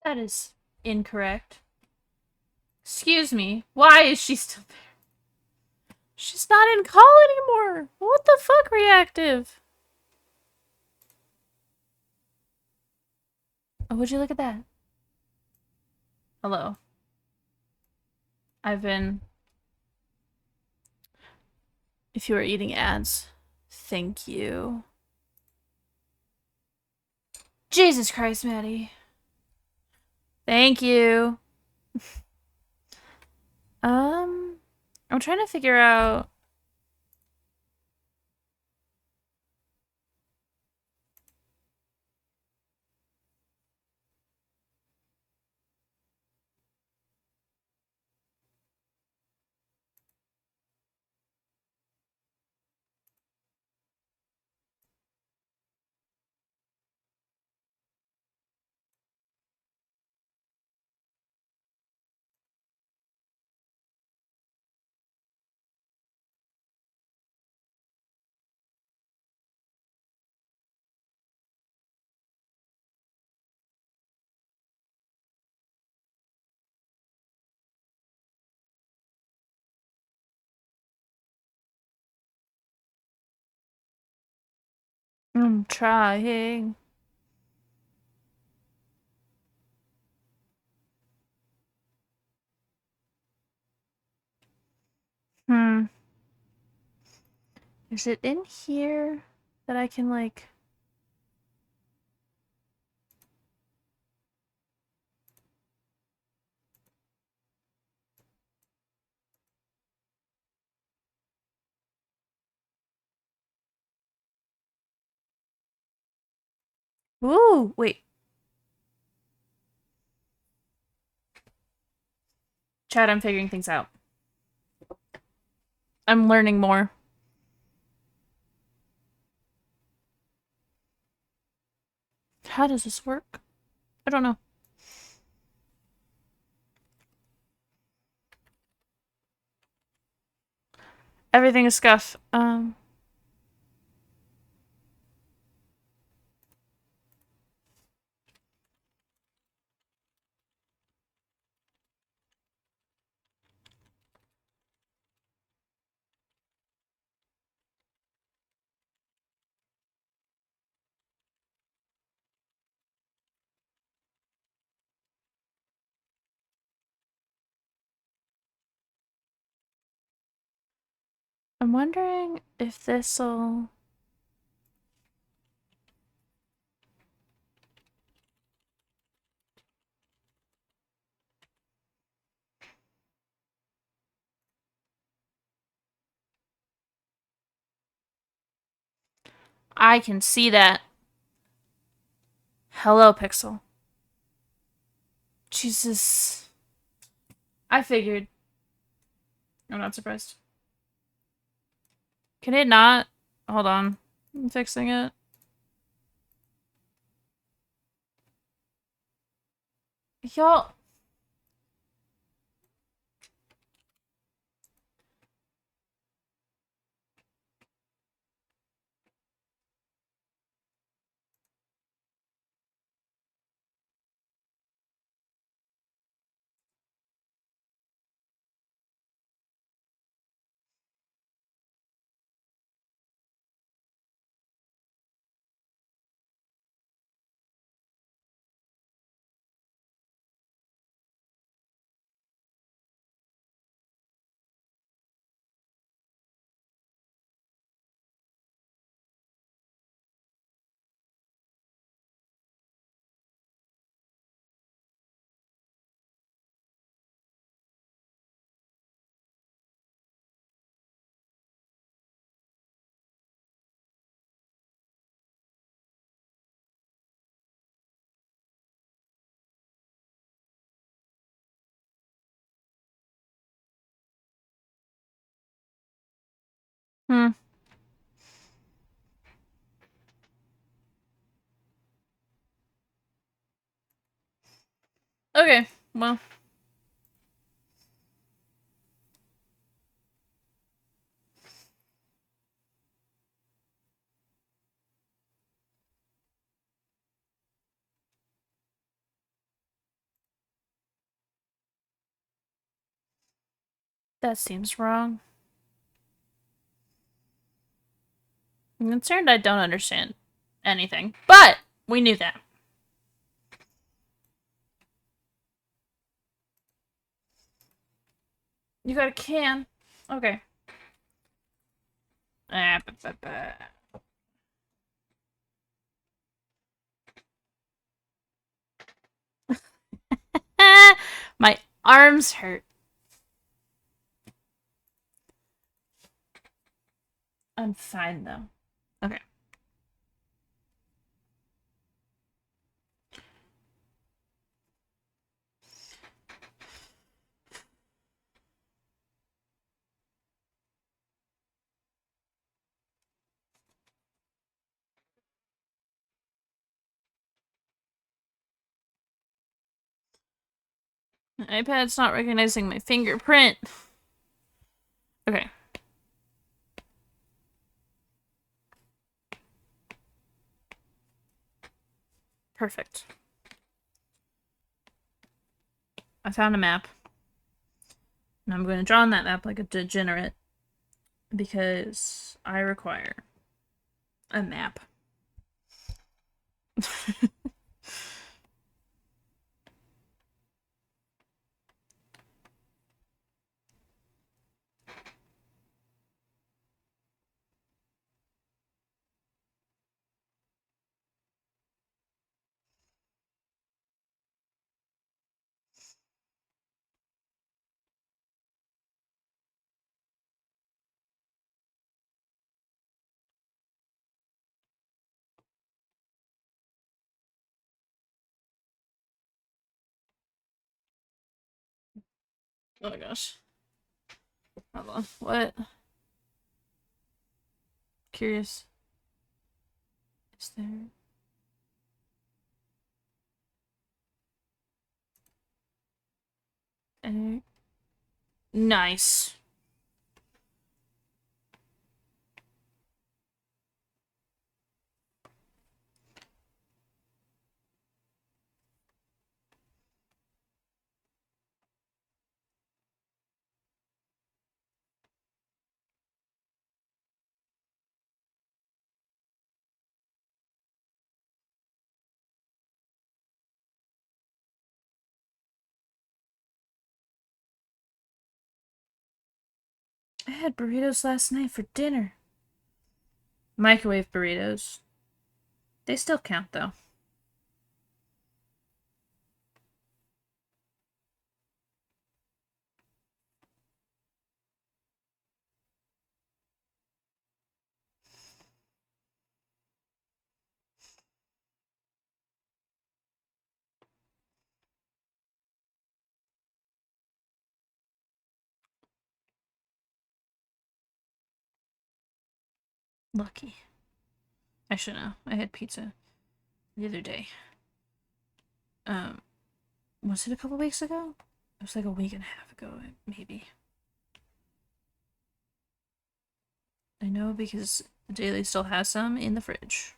That is incorrect. Excuse me. Why is she still there? She's not in call anymore. What the fuck, reactive? Oh, would you look at that? Hello. I've been... If you are eating ads, thank you. Jesus Christ, Maddie. Thank you. I'm trying to figure out... I'm trying. Hmm. Is it in here that I can, like... Ooh, wait. Chad, I'm figuring things out. I'm learning more. How does this work? I don't know. Everything is scuff. I'm wondering if this'll... I can see that. Hello, Pixel. Jesus. I figured. I'm not surprised. Can it not? Hold on. I'm fixing it. Y'all... Hmm. Okay, well... That seems wrong. I'm concerned I don't understand anything, but we knew that. You got a can? Okay. My arms hurt. I'm fine though. Okay. My iPad's not recognizing my fingerprint. Okay. Perfect. I found a map. And I'm going to draw on that map like a degenerate. Because I require a map. Oh my gosh. Hold on. What? Curious. Is there... any... Nice. I had burritos last night for dinner. Microwave burritos. They still count, though. Lucky. I should know. I had pizza the other day. Was it a couple weeks ago? It was like a week and a half ago, maybe. I know because the Daily still has some in the fridge.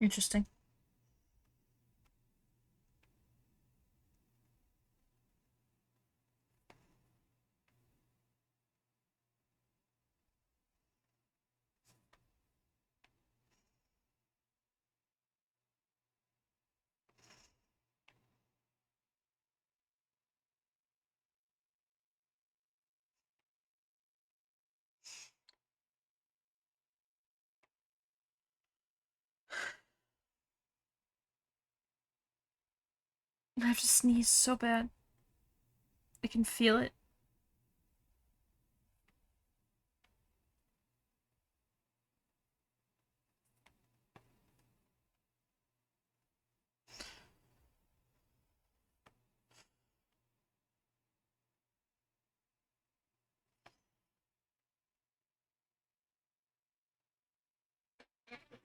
Interesting. I have to sneeze so bad. I can feel it.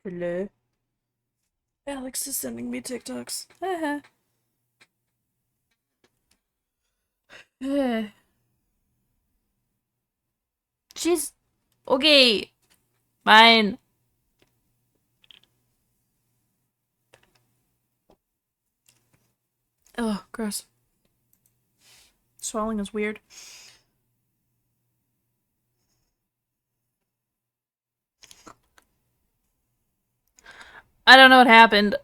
Hello. Alex is sending me TikToks. She's okay. Fine. Oh, gross. Swallowing is weird. I don't know what happened.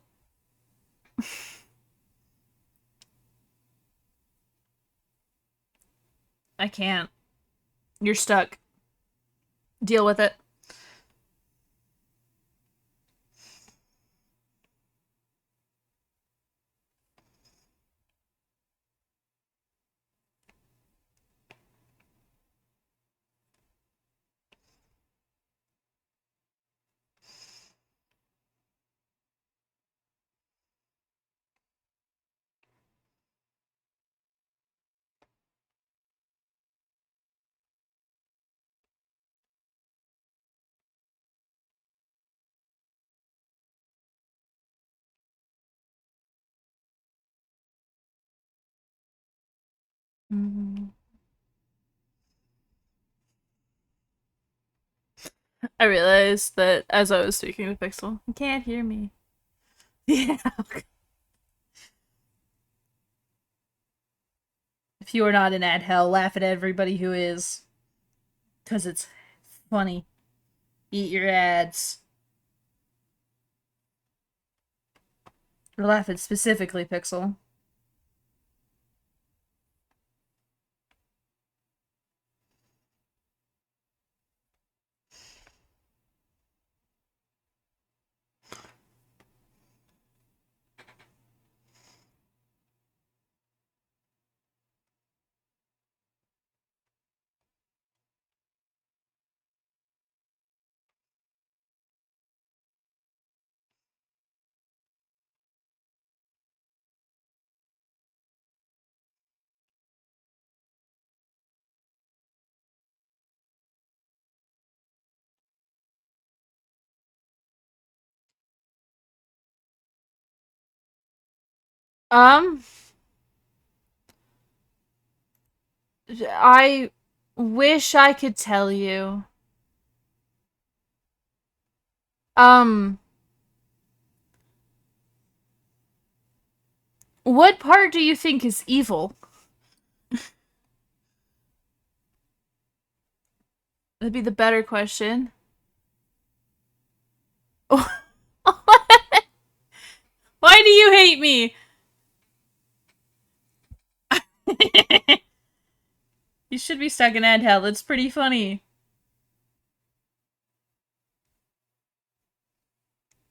I can't. You're stuck. Deal with it. I realized that as I was speaking to Pixel, you can't hear me. Yeah. If you are not in ad hell, laugh at everybody who is. Because it's funny. Eat your ads. Or laugh at specifically Pixel. Um, I wish I could tell you. Um, what part do you think is evil? That'd be the better question. Why do you hate me? You should be stuck in ad hell. It's pretty funny.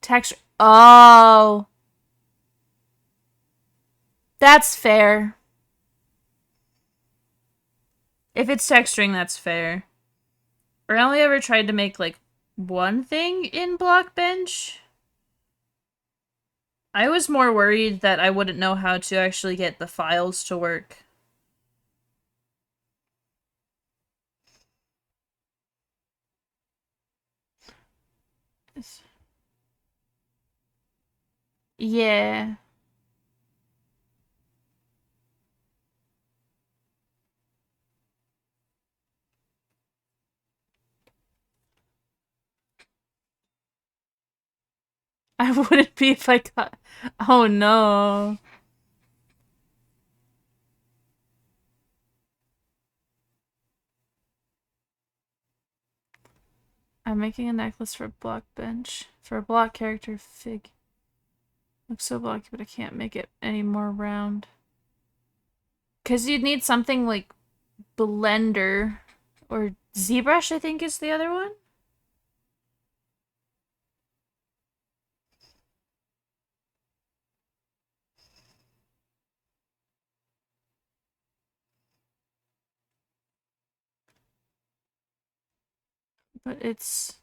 Texture. Oh, that's fair. If it's texturing, that's fair. Or I only ever tried to make like one thing in Blockbench. I was more worried that I wouldn't know how to actually get the files to work. Yeah. I wouldn't be if I got. Oh no. I'm making a necklace for Blockbench. For a block character fig. Looks so blocky, but I can't make it any more round. Because you'd need something like Blender or ZBrush, I think is the other one. But it's...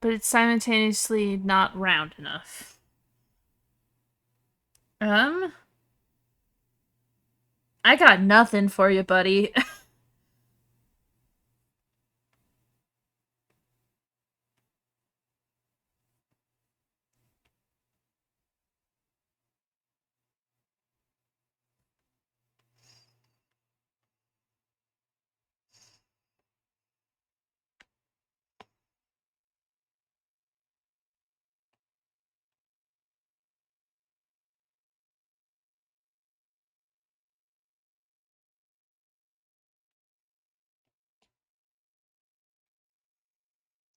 But it's simultaneously not round enough. I got nothing for you, buddy.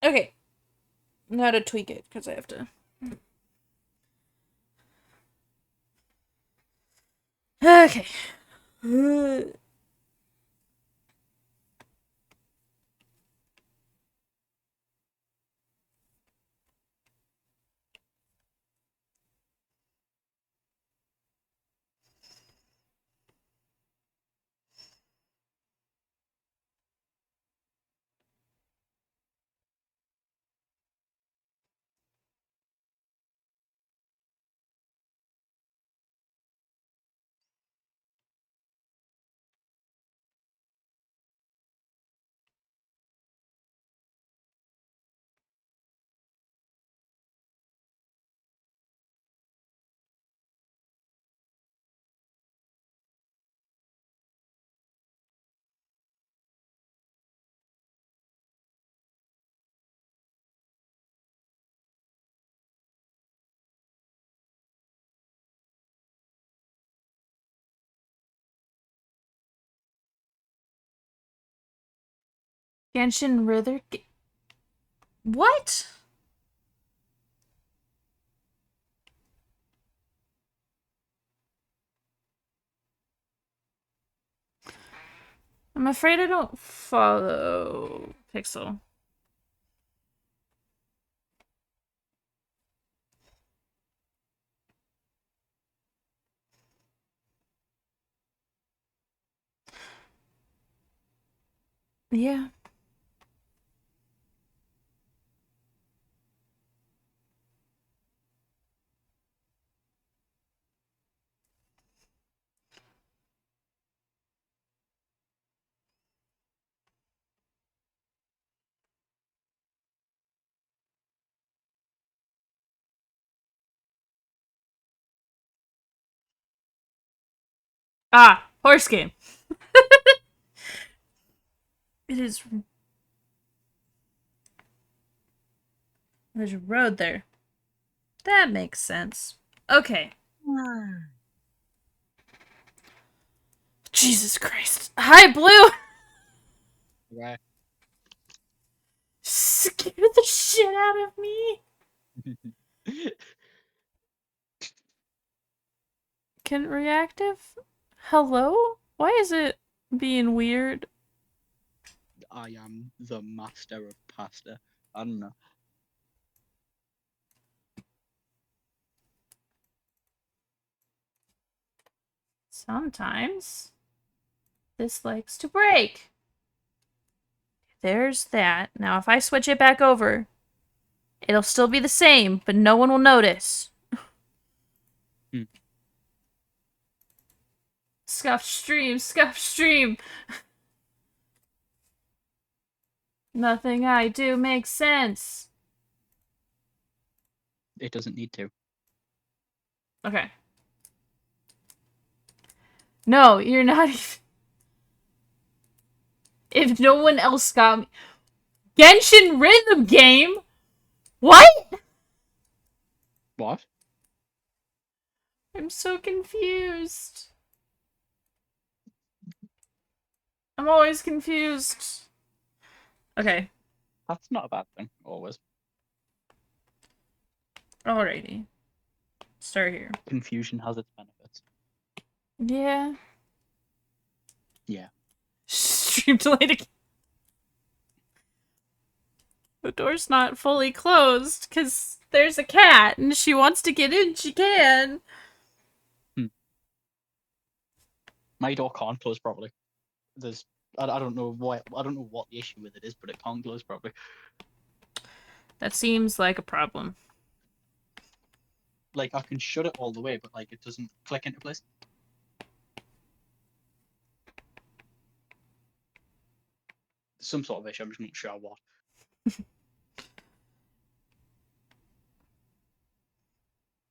Okay. Now to tweak it, because I have to... Okay. Genshin Ritter... What? I'm afraid I don't follow Pixel. Yeah. Ah, horse game. It is... There's a road there. That makes sense. Okay. Jesus Christ. Hi, Blue! Right. Scared the shit out of me. Can reactive? Hello? Why is it being weird? I am the master of pasta. I don't know. Sometimes this likes to break. There's that. Now, if I switch it back over, it'll still be the same, but no one will notice. Scuffed stream, scuffed stream. Nothing I do makes sense. It doesn't need to. Okay. No, you're not even... If no one else got me... Genshin Rhythm Game? What? What? I'm so confused. I'm always confused. Okay. That's not a bad thing, always. Alrighty. Start here. Confusion has its benefits. Yeah. Yeah. Stream delayed again. The door's not fully closed because there's a cat and she wants to get in. She can. My door can't close properly. I don't know what the issue with it is, but it can't close properly. That seems like a problem. Like I can shut it all the way, but like it doesn't click into place. Some sort of issue. I'm just not sure what.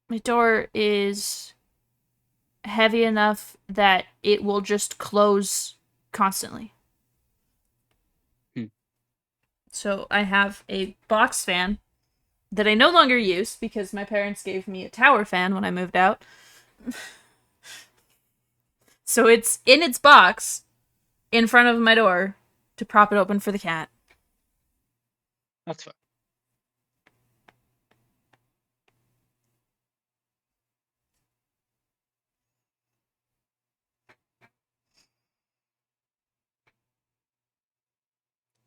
My door is heavy enough that it will just close constantly. So I have a box fan that I no longer use because my parents gave me a tower fan when I moved out. So it's in its box in front of my door to prop it open for the cat. That's fair.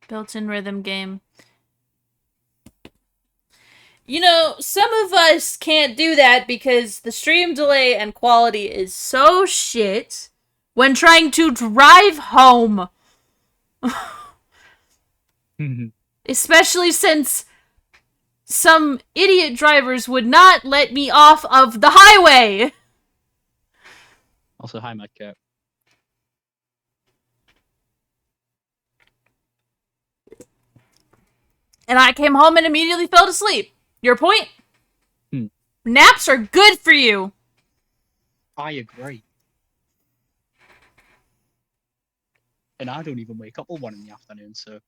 Built-in rhythm game. You know, some of us can't do that because the stream delay and quality is so shit when trying to drive home. Especially since some idiot drivers would not let me off of the highway. Also, hi, Mad Cat. And I came home and immediately fell to sleep. Your point? Naps are good for you. I agree. And I don't even wake up till 1 in the afternoon, so.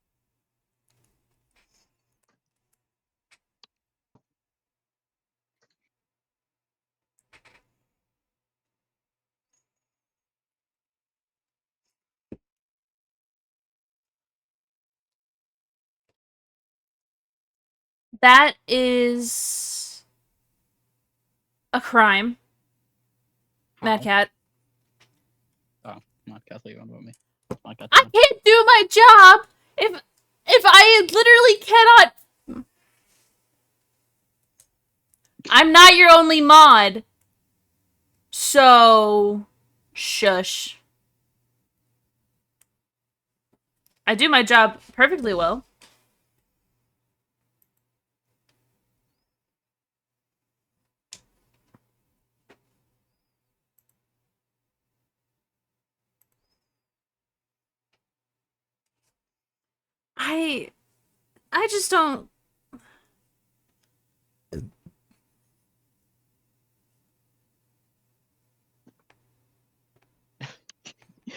That is a crime, Mad How? Cat. Oh, Mad Cat, you on about me. Mad Cat, I can't do my job if I literally cannot. I'm not your only mod. So shush. I do my job perfectly well. I just don't.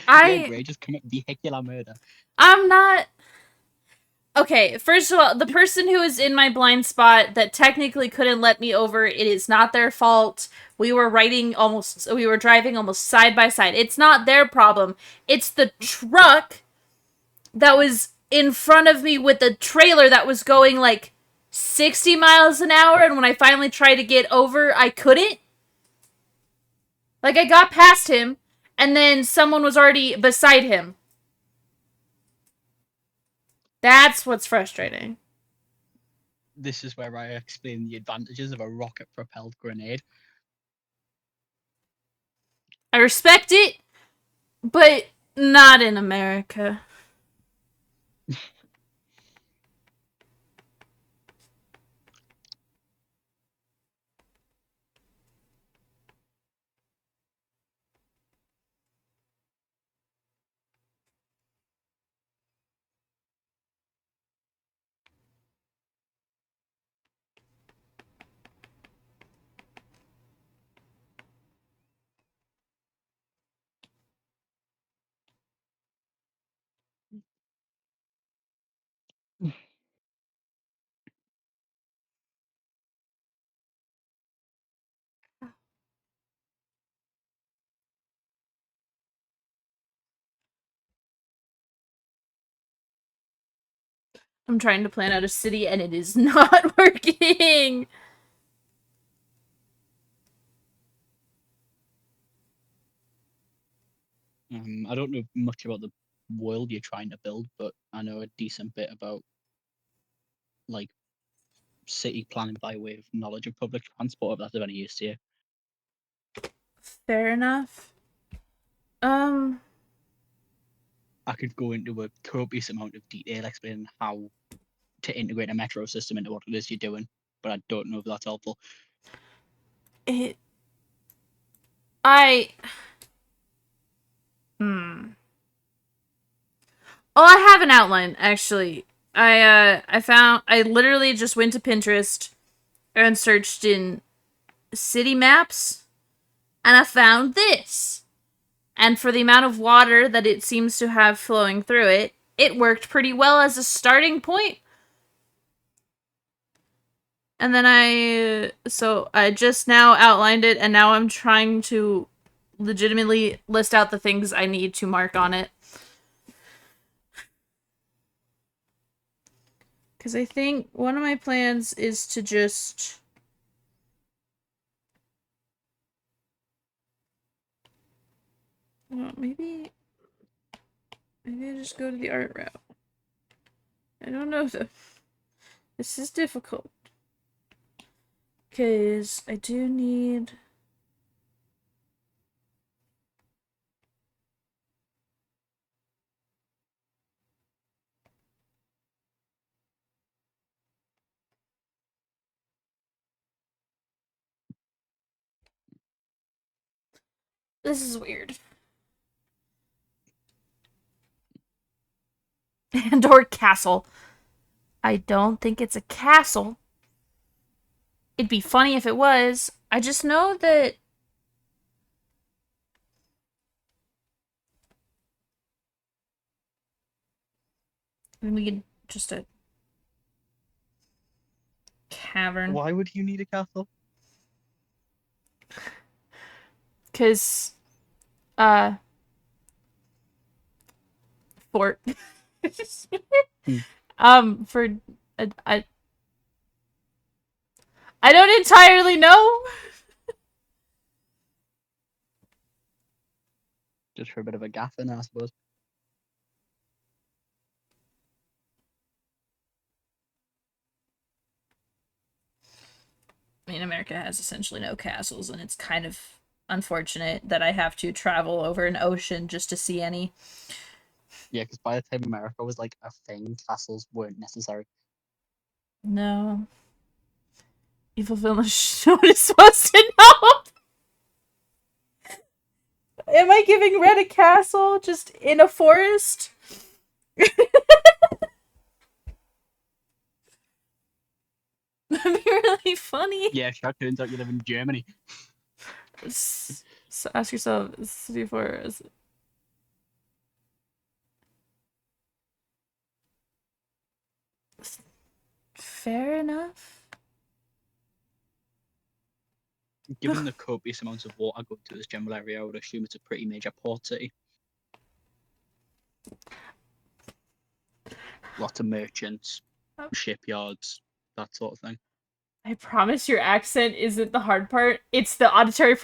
Yeah, Gray, just commit vehicular murder. I'm not. Okay, first of all, the person who is in my blind spot that technically couldn't let me over, it is not their fault. We were driving almost side by side. It's not their problem. It's the truck that was in front of me with the trailer that was going like 60 miles an hour, and when I finally tried to get over, I couldn't. Like, I got past him, and then someone was already beside him. That's what's frustrating. This is where I explain the advantages of a rocket-propelled grenade. I respect it, but not in America. I'm trying to plan out a city and it is not working. I don't know much about the world you're trying to build, but I know a decent bit about like city planning by way of knowledge of public transport, if that's of any use to you. Fair enough. Um, I could go into a copious amount of detail explaining how to integrate a metro system into what it is you're doing, but I don't know if that's helpful. it. I. Hmm. Oh, I have an outline actually. I literally just went to Pinterest and searched in city maps, and I found this. And for the amount of water that it seems to have flowing through it, it worked pretty well as a starting point. And then I just now outlined it, and now I'm trying to legitimately list out the things I need to mark on it. Because I think one of my plans is to just. Well, maybe I just go to the art route. I don't know though. This is difficult. Because I do need. This is weird. And or castle. I don't think it's a castle. It'd be funny if it was. I just know that we need just a cavern. Why would you need a castle? Because, fort. Hmm. For. I, I don't entirely know. Just for a bit of a gaffing, I suppose. I mean, America has essentially no castles, and it's kind of unfortunate that I have to travel over an ocean just to see any. Yeah, because by the time America was like a thing, castles weren't necessary. No. Evil villain what is supposed to know. Am I giving Red a castle just in a forest? That'd be really funny. Yeah, sure, turns out you live in Germany. So ask yourself, city forest. Fair enough. Given the copious amounts of water going through this general area, I would assume it's a pretty major port city. Lots of merchants, shipyards, that sort of thing. I promise your accent isn't the hard part. It's the auditory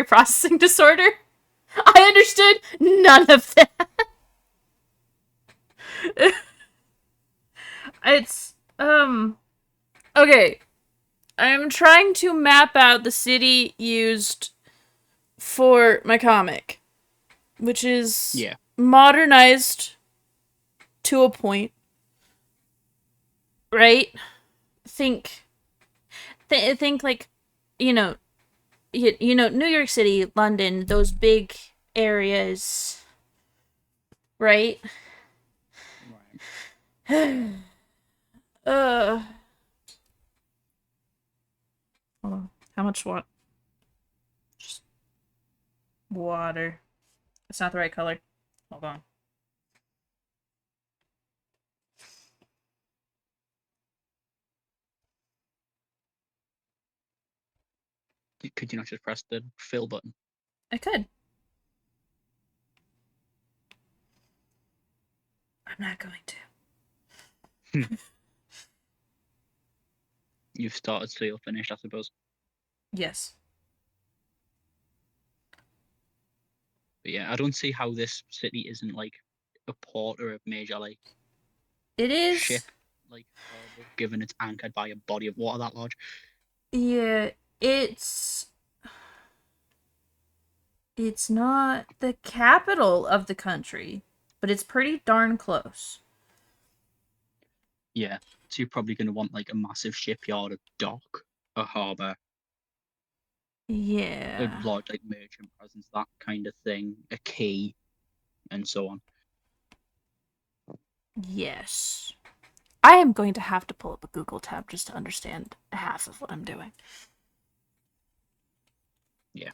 processing disorder. I understood none of that. It's okay. I'm trying to map out the city used for my comic, which is Yeah. modernized to a point, right? Think think like you know, New York City, London, those big areas, right? Right. uh Hold on. How much water? Just water. It's not the right color. Hold on. Could you not just press the fill button? I could. I'm not going to. Hmm. You've started, so you'll finish, I suppose. Yes. But yeah, I don't see how this city isn't like a port or a major like It is. ship like harbor, given it's anchored by a body of water that large. Yeah, it's It's not the capital of the country, but it's pretty darn close. Yeah. So you're probably going to want like a massive shipyard, a dock, a harbour, a Yeah. large like merchant presence, that kind of thing, a key, and so on. Yes. I am going to have to pull up a Google tab just to understand half of what I'm doing. Yeah.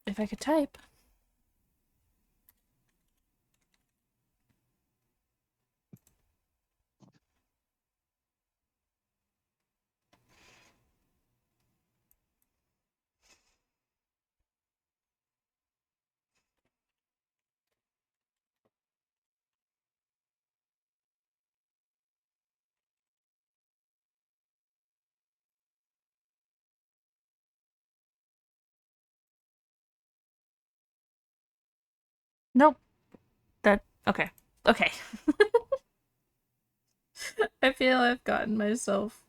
If I could type. Nope. That. Okay. Okay. I feel I've gotten myself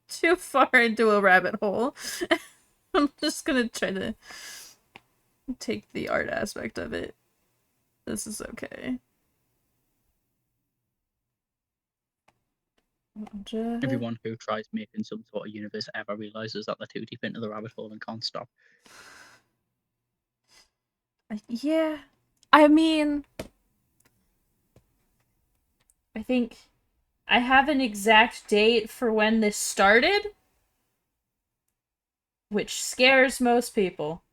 too far into a rabbit hole. I'm just gonna try to take the art aspect of it. This is okay. Everyone who tries making some sort of universe ever realizes that they're too deep into the rabbit hole and can't stop. Yeah. I mean, I think I have an exact date for when this started, which scares most people.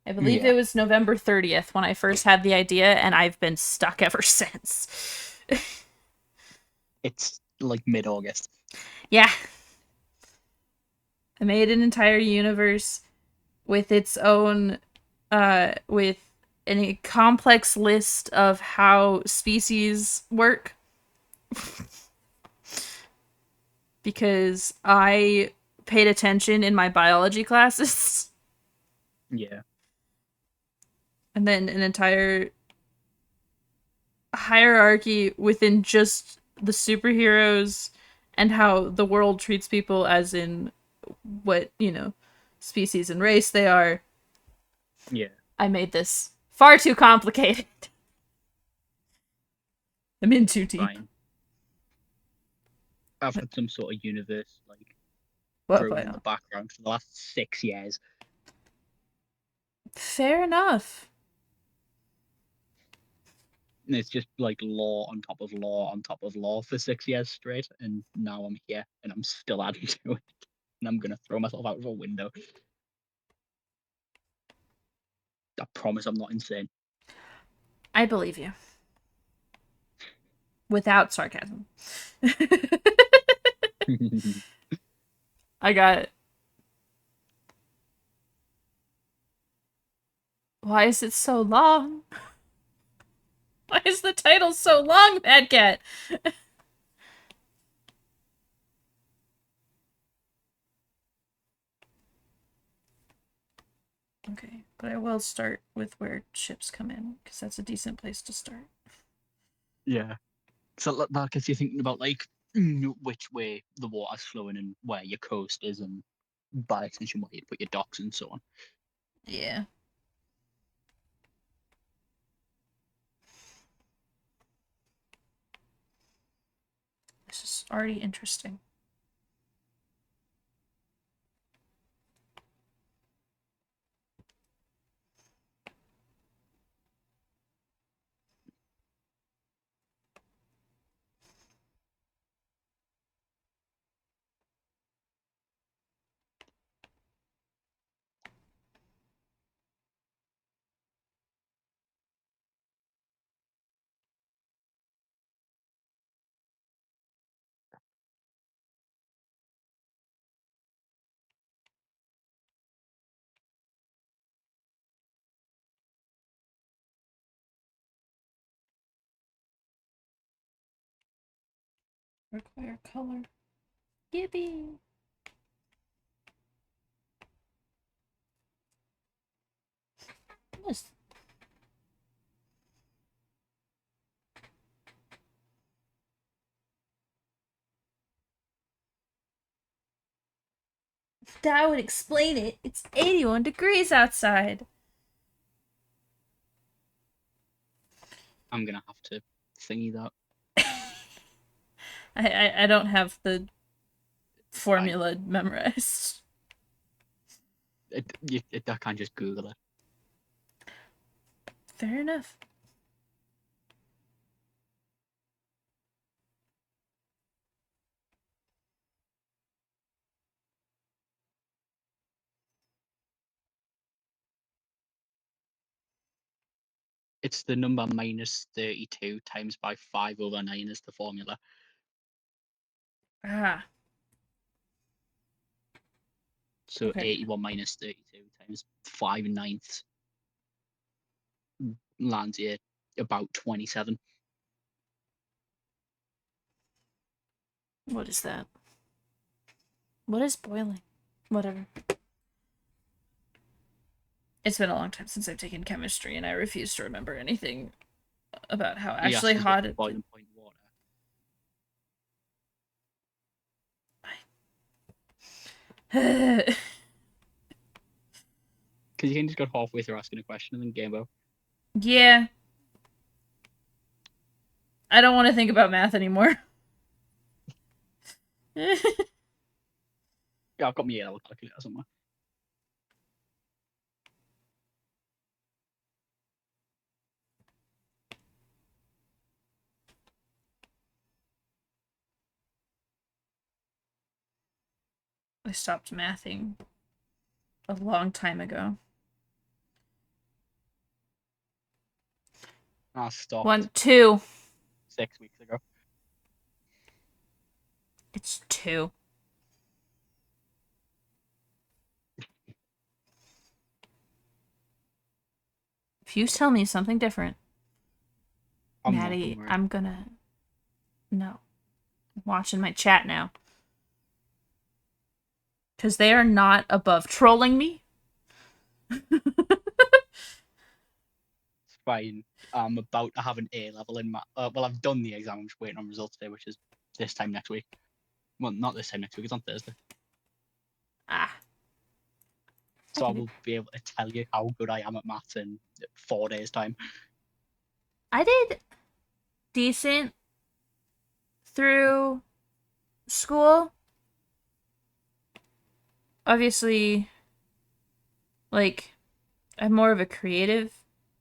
I believe Yeah. it was November 30th when I first had the idea, and I've been stuck ever since. It's like mid-August. Yeah. I made an entire universe with its own, with a complex list of how species work. Because I paid attention in my biology classes. Yeah. And then an entire hierarchy within just the superheroes and how the world treats people as in what, species and race they are. Yeah. I made this far too complicated. I'm in too deep. Fine. I've had some sort of universe like What brewing in by the background for the last 6 years. Fair enough. And it's just like law on top of law on top of law for 6 years straight, and now I'm here and I'm still adding to it. And I'm gonna throw myself out of a window. I promise I'm not insane. I believe you. Without sarcasm. I got. Why is it so long? Why is the title so long, Mad Cat? Okay, but I will start with where ships come in, because that's a decent place to start. Yeah. So that gets you thinking about like which way the water's flowing and where your coast is, and by extension where you put your docks and so on. Yeah. This is already interesting. Require color. Yippee! Yes. That would explain it. It's 81 degrees outside. I'm gonna have to thingy that. I don't have the It's fine. formula memorized. I can't just Google it. Fair enough. It's the number minus 32 times by 5/9 is the formula. Ah, So okay. 81 minus 32 times 5/9 lands you about 27. What is that? What is boiling? Whatever. It's been a long time since I've taken chemistry, and I refuse to remember anything about how He actually asks us what's hot the it. boiling point water. Because Because you can just go halfway through asking a question and then game over. yeah, I don't want to think about math anymore. Yeah, I've got my A-level calculator somewhere. I stopped mathing a long time ago. I stopped 1, 2. 6 weeks ago. It's 2. If you tell me something different, I'm not, don't Maddie, worry. I'm gonna. No. I'm watching my chat now. Because they are not above trolling me. It's fine. I'm about to have an A-level in math. Well, I've done the exam. I'm just waiting on results today, which is this time next week. Well, not this time next week. It's on Thursday. Ah. I So I get it. will be able to tell you how good I am at maths in 4 days' time. I did decent through school. Obviously, like, I'm more of a creative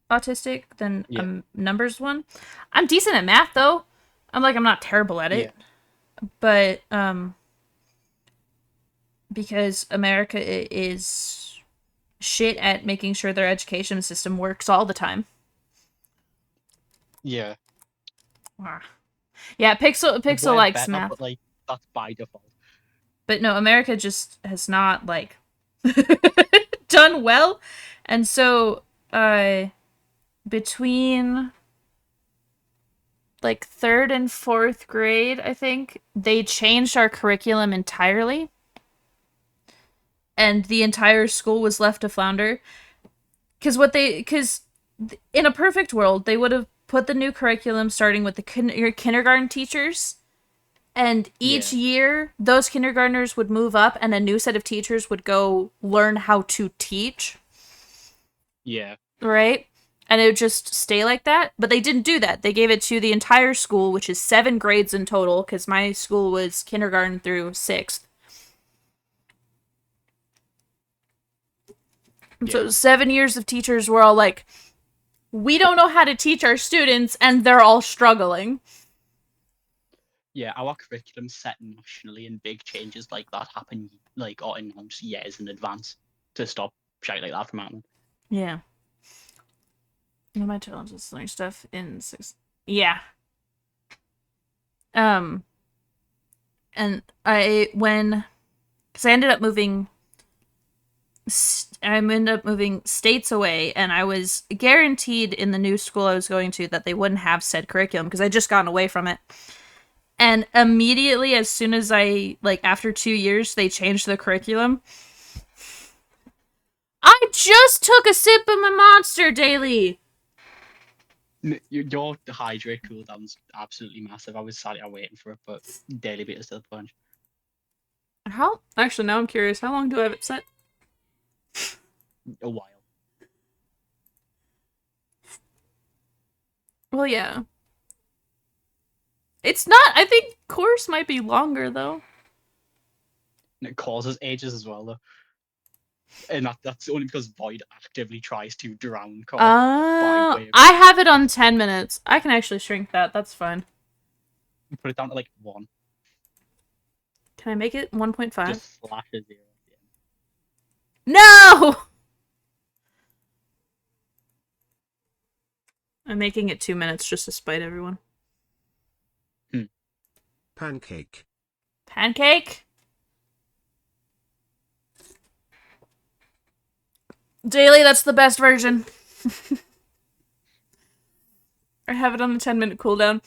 autistic than a Yeah. numbers one. I'm decent at math, though. I'm not terrible at Yeah. it. But, because America is shit at making sure their education system works all the time. Yeah. Ah. Yeah, Pixel We're likes better, math. but like that's by default. But no, America just has not like done well. And so between like 3rd and 4th grade, I think, they changed our curriculum entirely and the entire school was left to flounder cuz in a perfect world, they would have put the new curriculum starting with the your kindergarten teachers. And each Yeah. year, those kindergartners would move up, and a new set of teachers would go learn how to teach, Yeah. right? And it would just stay like that. But they didn't do that. They gave it to the entire school, which is 7 grades in total, because my school was kindergarten through 6th. And Yeah. so 7 years of teachers were all like, we don't know how to teach our students, and they're all struggling. Yeah. Our curriculum's set nationally, and big changes like that happen like or announced years in advance to stop shit like that from happening. Yeah. One of my challenges is learning stuff in 6th. Yeah. Um, and because I ended up moving states away, and I was guaranteed in the new school I was going to that they wouldn't have said curriculum because I just gotten away from it. And immediately, as soon as after 2 years, they changed the curriculum. I just took a sip of my Monster daily. Your hydrate cooldown's absolutely massive. I was sat here waiting for it, but daily beat is still the punch. How? Actually, now I'm curious. How long do I have it set? A while. Well, yeah. It's not. I think course might be longer though. And it causes ages as well, though. And that's only because Void actively tries to drown Core by way of. I have it on 10 minutes. I can actually shrink that. That's fine. Put it down to like 1. Can I make it 1.5? Just slash a 0 at the end. No! I'm making it 2 minutes just to spite everyone. Pancake. Pancake? Daily, that's the best version. I have it on the 10-minute cooldown.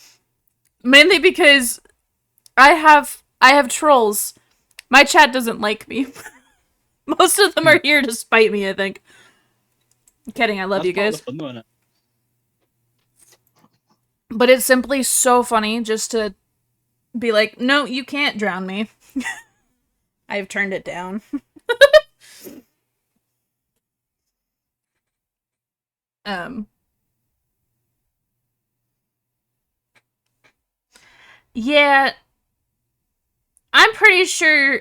Mainly because I have trolls. My chat doesn't like me. Most of them are here to spite me, I think. I'm kidding, I love That's you guys. Part of the fun, though, innit? But it's simply so funny just to be like, no, you can't drown me. I've turned it down. Yeah, I'm pretty sure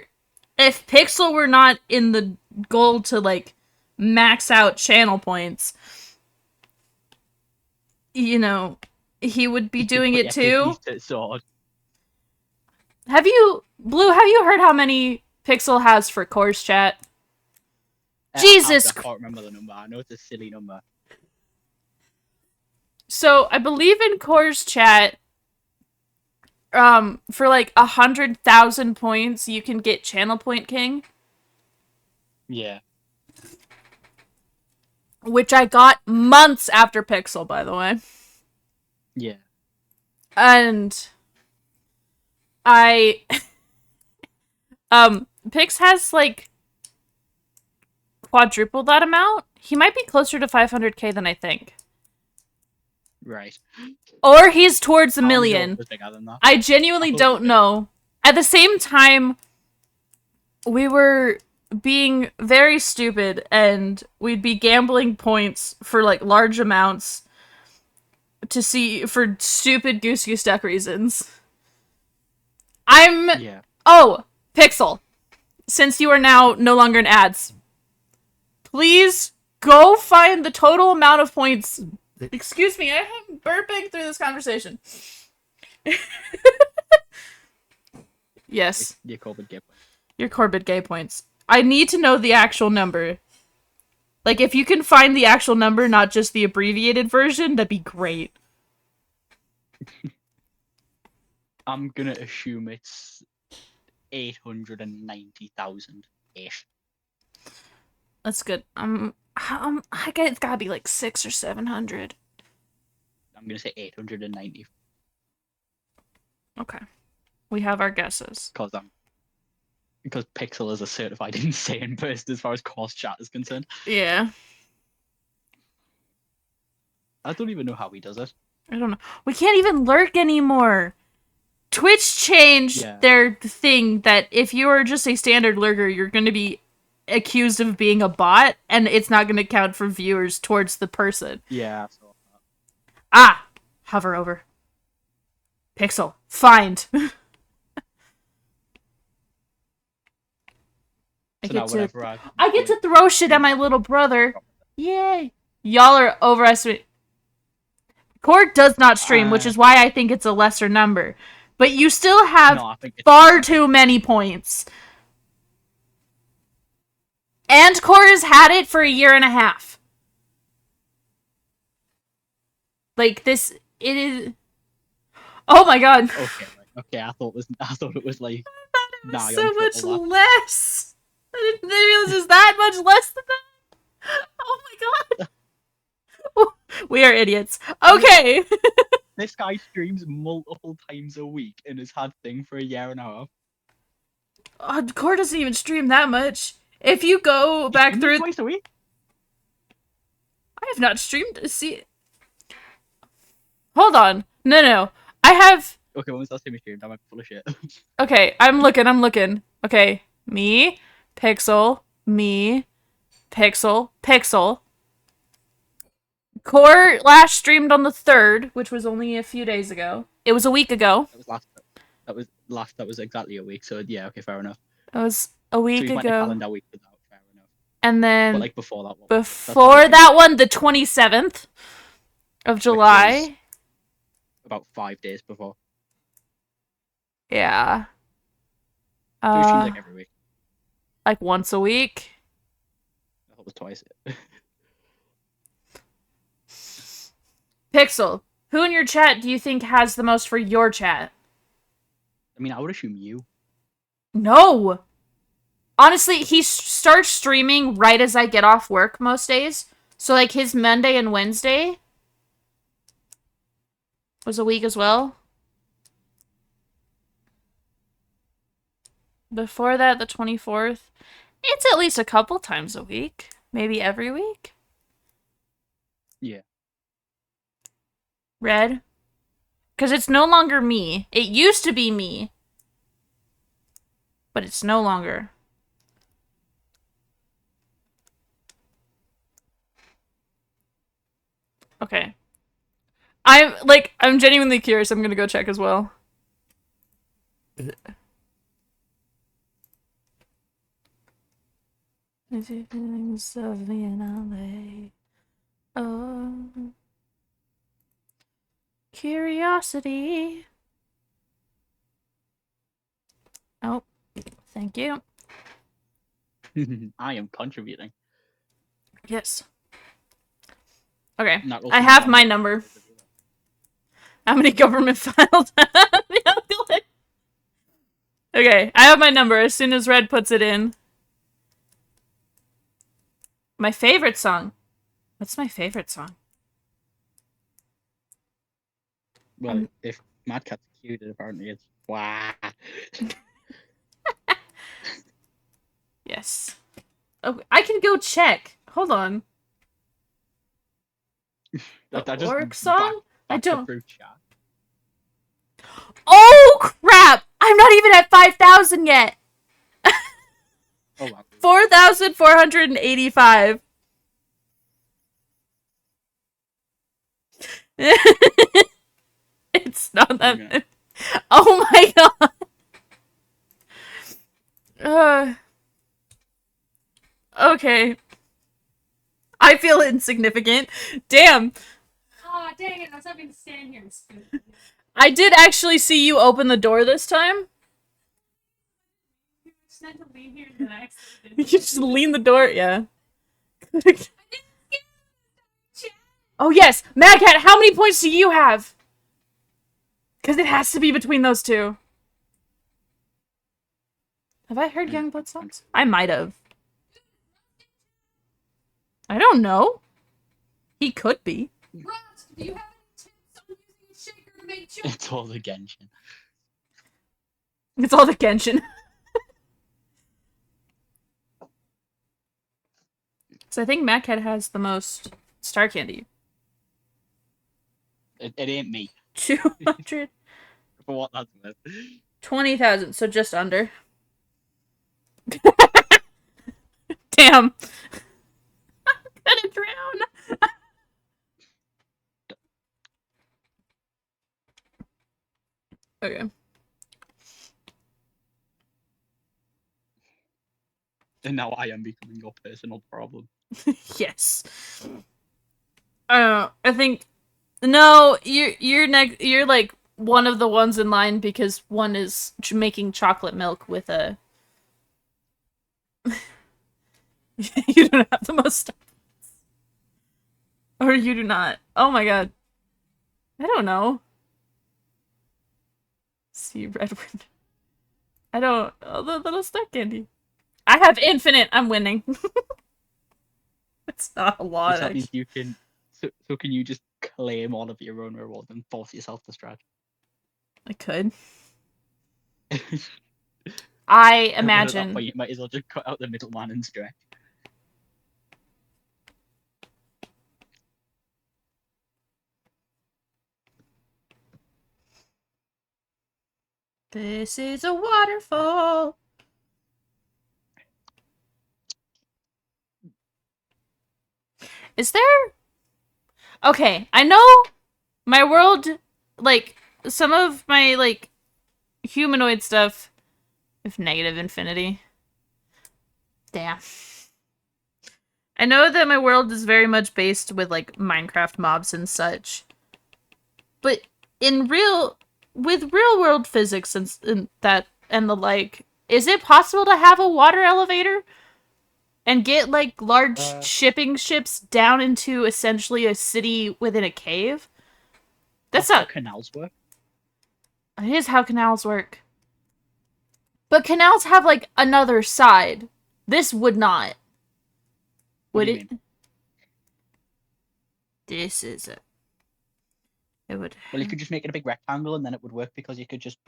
if Pixel were not in the goal to, like, max out channel points, you know, he would be doing it too. Have you, Blue, have you heard how many Pixel has for course chat? Jesus! I can't remember the number. I know it's a silly number. So, I believe in course chat, for like 100,000 points, you can get Channel Point King. Yeah. Which I got months after Pixel, by the way. Yeah. And I Pix has like quadruple that amount. He might be closer to 500k than I think. Right. Or he's towards a million. I genuinely don't know. At the same time, we were being very stupid and we'd be gambling points for like large amounts to see for stupid Goose Goose Duck reasons. Yeah. Oh, Pixel. Since you are now no longer in ads, please go find the total amount of points. Excuse me, I am burping through this conversation. Yes. Your Corbett gay points. Your Corbett gay points. I need to know the actual number. Like, if you can find the actual number, not just the abbreviated version, that'd be great. I'm gonna assume it's 890,000-ish. That's good. I guess it's gotta be like 600 or 700. I'm gonna say 890. Okay. We have our guesses. Because Pixel is a certified insane person as far as course chat is concerned. Yeah. I don't even know how he does it. I don't know. We can't even lurk anymore. Twitch changed their thing that if you are just a standard lurker, you're going to be accused of being a bot, and it's not going to count for viewers towards the person. Yeah. Hover over. Pixel. Find. I get to throw shit at my little brother. Yay. Y'all are overestimating. Cord does not stream, which is why I think it's a lesser number. But you still have far too many points. And Cord has had it for 1.5 years. Like, this, it is... Oh my god. Okay, I thought it was like... I thought it was so much less. I didn't realize it was that much less than that. Oh my god. We are idiots. Okay. This guy streams multiple times a week and has had thing for 1.5 years. Core doesn't even stream that much. If you go back through... Twice a week? I have not streamed... See... Hold on. No. I have Okay, when was the last time you streamed? I might be full of shit. Okay, I'm looking. Okay, me, Pixel, me, Pixel, Pixel. Core last streamed on the 3rd, which was only a few days ago. It was a week ago. That was last. That was last. That was exactly a week. So yeah, okay, fair enough. It was a So week we went a ago. calendar week without. Fair enough. And But then like before that one, that's what I was before trying to that get one, the 27th of which was July. about 5 days before. Yeah. So it seems like every week. Like once a week. I thought it was twice. Pixel, who in your chat do you think has the most for your chat? I mean, I would assume you. No. Honestly, he starts streaming right as I get off work most days. So, like, his Monday and Wednesday was a week as well. Before that, the 24th. It's at least a couple times a week. Maybe every week. Yeah. Red. Because it's no longer me. It used to be me. But it's no longer. Okay. I'm genuinely curious. I'm gonna go check as well. Feelings of me in LA. Oh. Curiosity. Oh, thank you. I am contributing. Yes. Okay. That I also means have I'm my not number. the viewer. How many government files? Okay, I have my number as soon as Red puts it in. My favorite song. What's my favorite song? Well, if Mad Cat's cute, apparently it's wow. Yes. Oh, I can go check. Hold on. The That just orc song? I backed up don't. through chat. Oh crap! I'm not even at 5,000 yet. Oh wow. 4,485. It's not that. Oh my god. Okay. I feel insignificant. Damn. Ah, dang it! I was having to stand here and spoon. I did actually see you open the door this time. You just had to leave here and then I accidentally You did. just lean the door, yeah. Oh yes, Mad Cat, how many points do you have? Because it has to be between those two. Have I heard Youngblood songs? I might have. I don't know. He could be. Ross, do you have any tips on using a shaker to make chocolate? It's all the Genshin. It's all the Genshin. So I think Mad Cat has the most star candy. It ain't me. 220,000, For what that's worth. so just under. Damn. I'm gonna drown. Okay. And now I am becoming your personal problem. Yes. I think no, you're like one of the ones in line because one is making chocolate milk with a you don't have the most or you do not. Oh my god. I don't know. See Redwood. I don't the little star candy. I have infinite. I'm winning. It's not a lot. Which that means you can so can you just claim all of your own rewards and force yourself to stretch? I could. I At that imagine. point, you might as well just cut out the middleman and stretch. This is a waterfall. Is there... Okay, I know my world, like, some of my, like, humanoid stuff, if negative infinity. Damn. I know that my world is very much based with, like, Minecraft mobs and such. But with real world physics and that and the like, is it possible to have a water elevator and get like large shipping ships down into essentially a city within a cave? That's how not. canals work. It is how canals work. But canals have like another side. This would not. What Would do you it? mean? This is a. It would. Well, you could just make it a big rectangle, and then it would work because you could just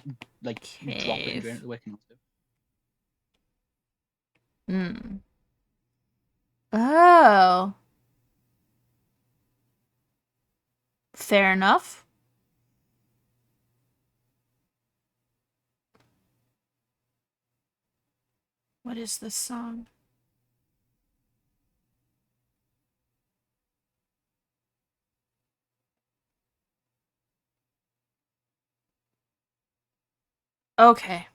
like drop it and drain it Cave. the way canals do. Hmm. Oh. Fair enough. What is this song? Okay.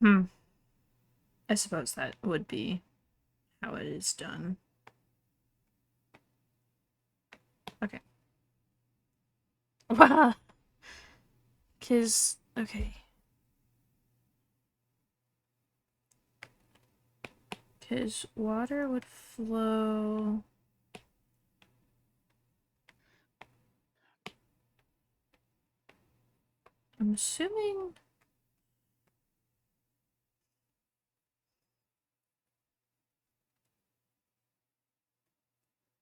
Hmm. I suppose that would be how it is done. Okay. Wow. Okay. Cause water would flow. I'm assuming.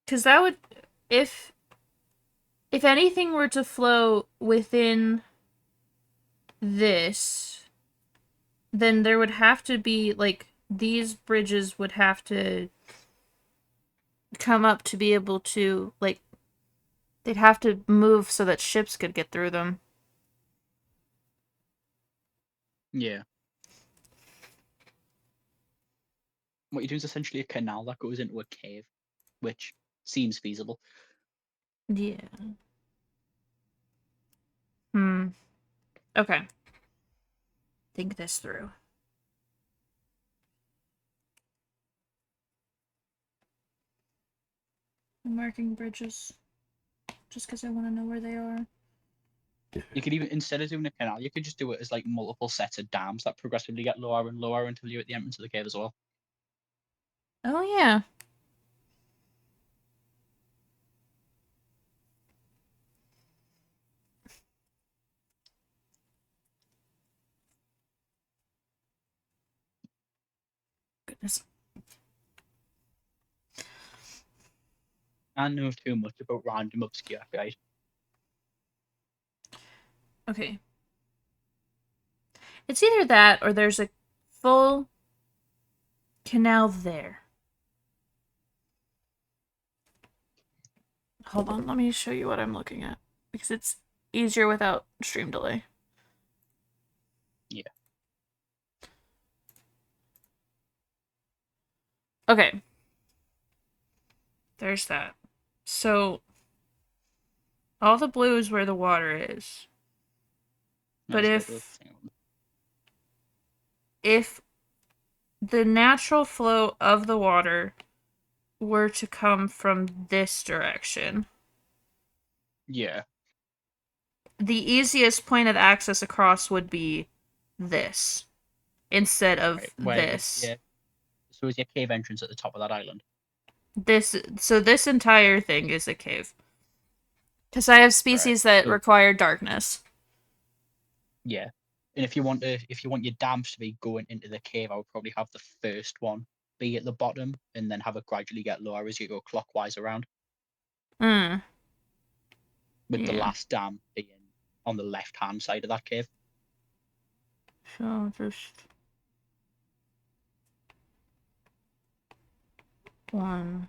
Cause that would, if if anything were to flow within this, then there would have to be like these bridges would have to come up to be able to like they'd have to move so that ships could get through them. Yeah. What you do is essentially a canal that goes into a cave, which seems feasible. Yeah. Hmm. Okay. Think this through. I'm marking bridges just because I want to know where they are. You could even, instead of doing a canal, you could just do it as like multiple sets of dams that progressively get lower and lower until you're at the entrance of the cave as well. Oh, yeah. Goodness. I know too much about random obscure guys. Okay. It's either that or there's a full canal there. Hold on, let me show you what I'm looking at. Because it's easier without stream delay. Yeah. Okay. There's that. So, all the blue is where the water is. But if the natural flow of the water were to come from this direction, Yeah. the easiest point of access across would be this instead of this. Yeah. So is your cave entrance at the top of that island? This entire thing is a cave. Because I have species that require darkness. Yeah. And if you want your dams to be going into the cave, I would probably have the first one be at the bottom and then have it gradually get lower as you go clockwise around. Mm. With the last dam being on the left hand side of that cave. So just one.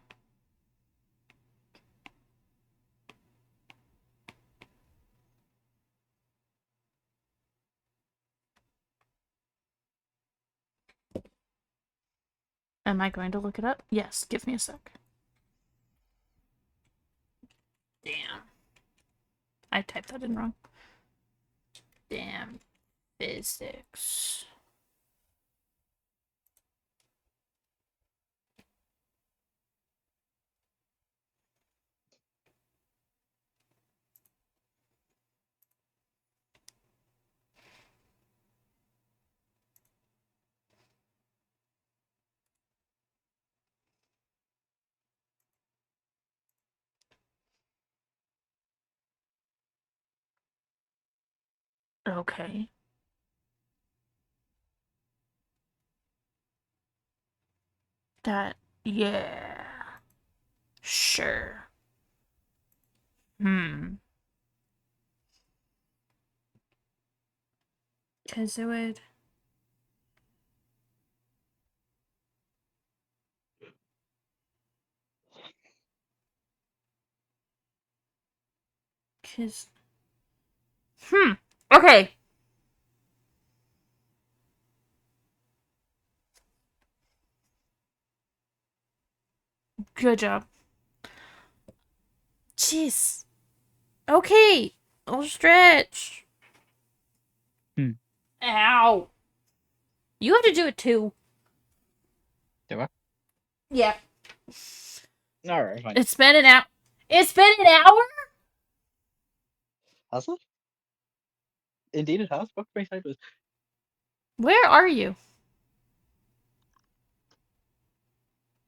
Am I going to look it up? Yes, give me a sec. Damn. I typed that in wrong. Damn. Physics. Okay. That, yeah. Sure. Because it would... Because... Okay. Good job. Jeez. Okay. I'll stretch. Ow. You have to do it too. Do I? Yeah. Alright, fine. It's been an hour. It's been an hour? Has it? Indeed it has. Fuck my sideways. Where are you?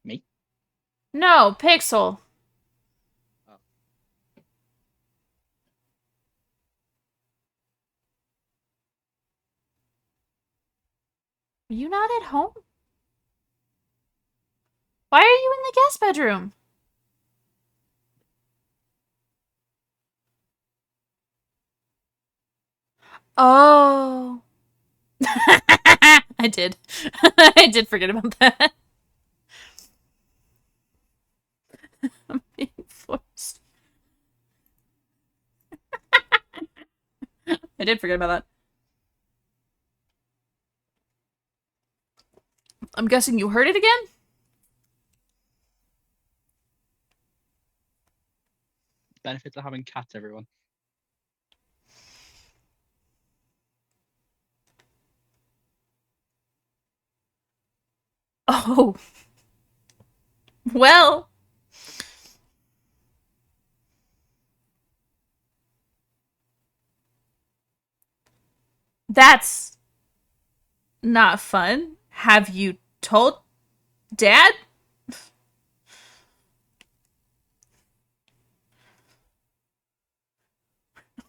Me? No, Pixel. Oh. Are you not at home? Why are you in the guest bedroom? Oh. I did. I did forget about that. I'm being forced. I did forget about that. I'm guessing you heard it again? Benefits of having cats, everyone. Oh. Well. That's not fun. Have you told Dad?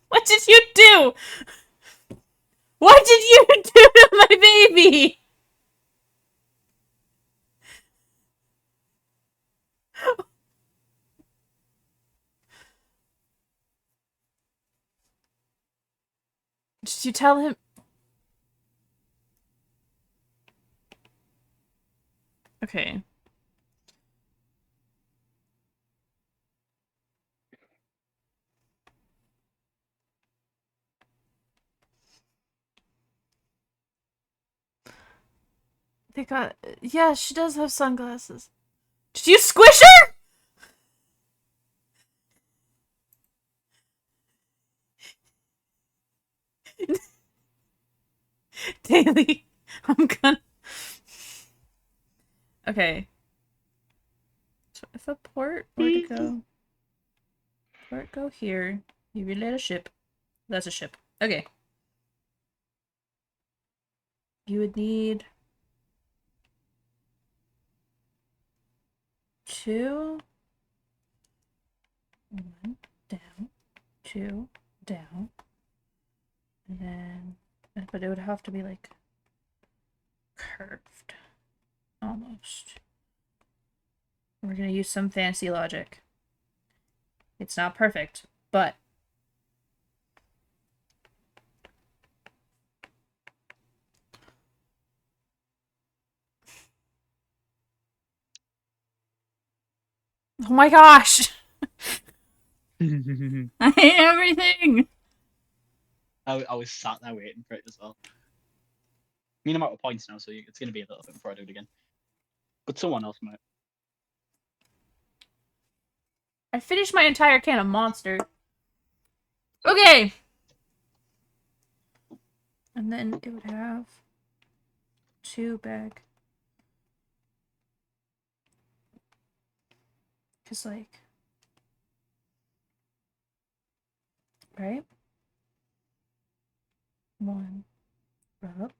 What did you do? What did you do to my baby? Did you tell him? Okay. They got... Yeah, she does have sunglasses. Did you squish her? Daily. I'm gonna... Okay. So if a port were to go... Port go here. You relay a ship. That's a ship. Okay. You would need... 2... 1 down. 2 down. And then... But it would have to be like... curved. Almost. We're gonna use some fancy logic. It's not perfect, but... Oh my gosh! I hate everything! I was sat there waiting for it as well. I mean, I'm out of points now, so it's going to be a little bit before I do it again. But someone else might. I finished my entire can of Monster. Okay. And then it would have 2 bag. Cause like, right? 1 up.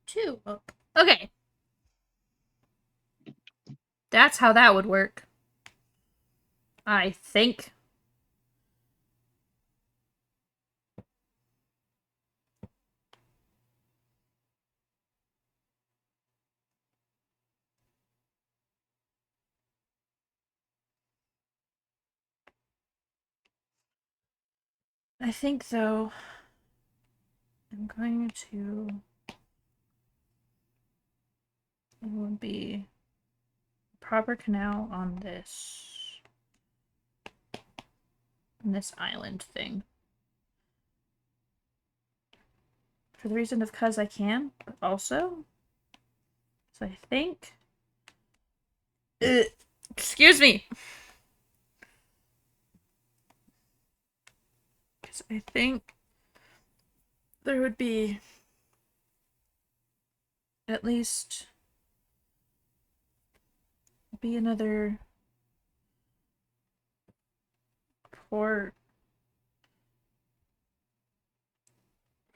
2 up. Okay. That's how that would work. I think. I think, though, I'm going to... It would be proper canal on this island thing. For the reason of cause I can, but also, so I think... excuse me! Because I think there would be at least be another port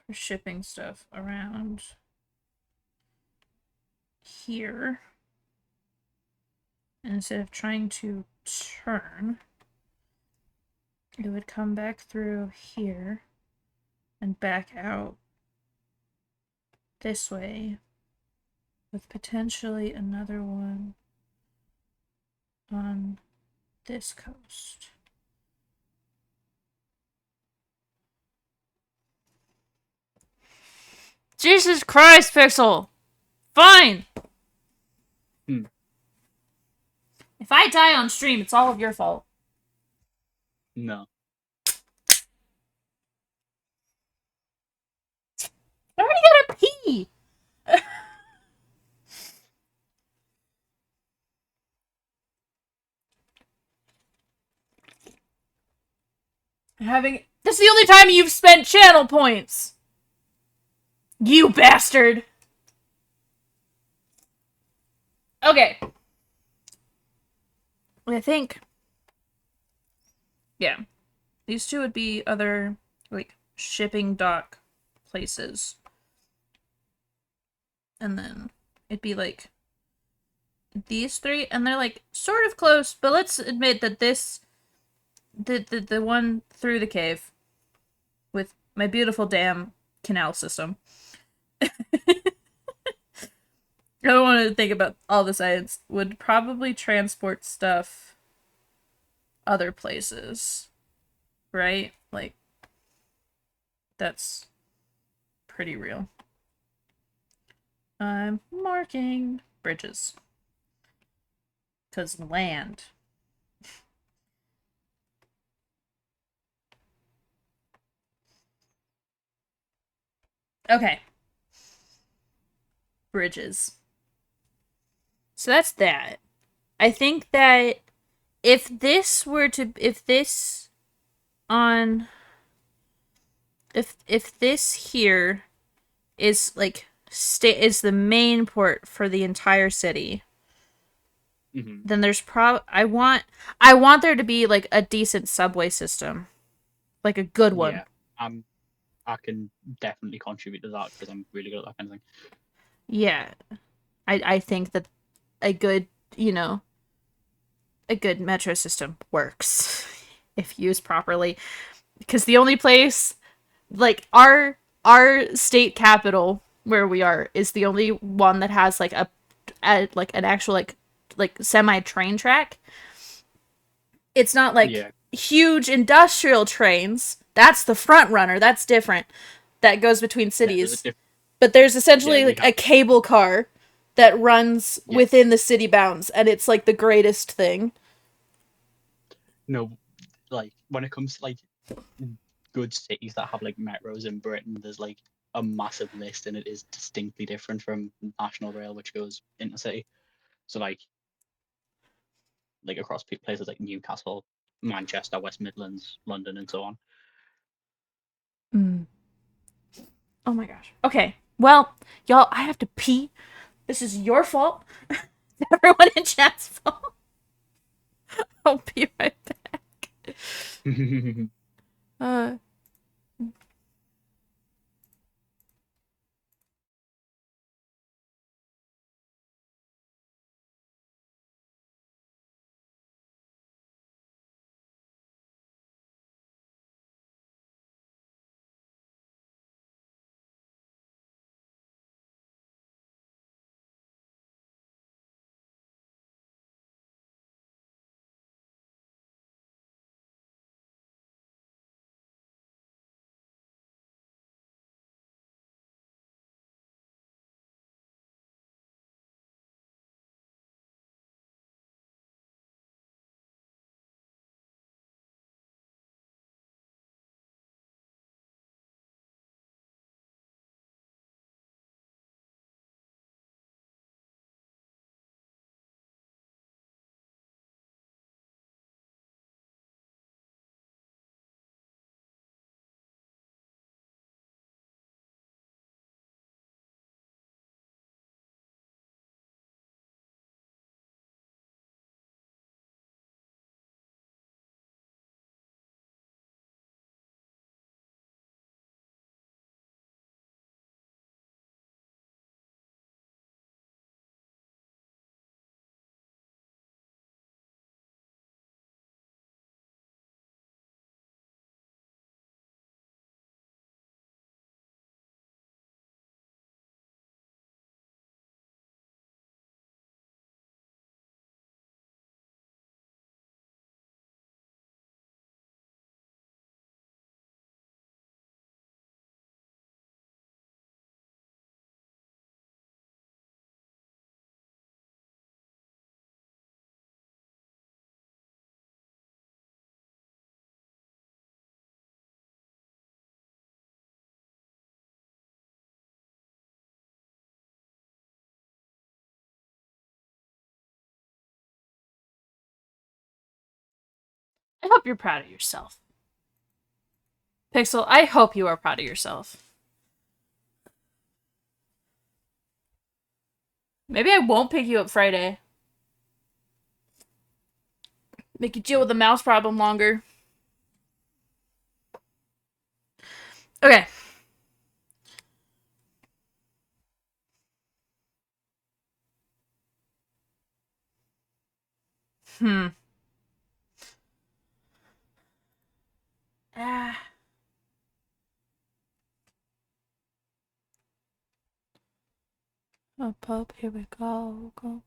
for shipping stuff around here. And instead of trying to turn, it would come back through here and back out this way, with potentially another one on this coast. Jesus Christ, Pixel! Fine! If I die on stream, it's all of your fault. No. I already gotta pee! This is the only time you've spent channel points! You bastard! Okay. I think... Yeah. These 2 would be other, like, shipping dock places. And then it'd be, like, these 3, and they're, like, sort of close, but let's admit that this... The one through the cave with my beautiful damn canal system. I don't want to think about all the science. Would probably transport stuff other places. Right? Like, that's pretty real. I'm marking bridges. Because land. Okay. Bridges. So that's that. I think that if this here is like is the main port for the entire city, then there's I want there to be like a decent subway system, like a good one. Yeah, I can definitely contribute to that because I'm really good at that kind of thing. Yeah, I think that a good metro system works if used properly, because the only place, like, our state capital where we are is the only one that has like an actual like semi train track. It's not like huge industrial trains. That's the front runner. That's different. That goes between cities. But there's essentially like a cable car that runs within the city bounds, and it's like the greatest thing. No, like when it comes to like good cities that have like metros in Britain, there's like a massive list, and it is distinctly different from National Rail, which goes intercity. So like across places like Newcastle, Manchester, West Midlands, London, and so on. Mm. Oh my gosh. Okay. Well, y'all, I have to pee. This is your fault. Everyone in chat's fault. I'll be right back. Uh. I hope you're proud of yourself. Pixel, I hope you are proud of yourself. Maybe I won't pick you up Friday. Make you deal with the mouse problem longer. Okay. Hmm. Ah. Up, here we go. Go.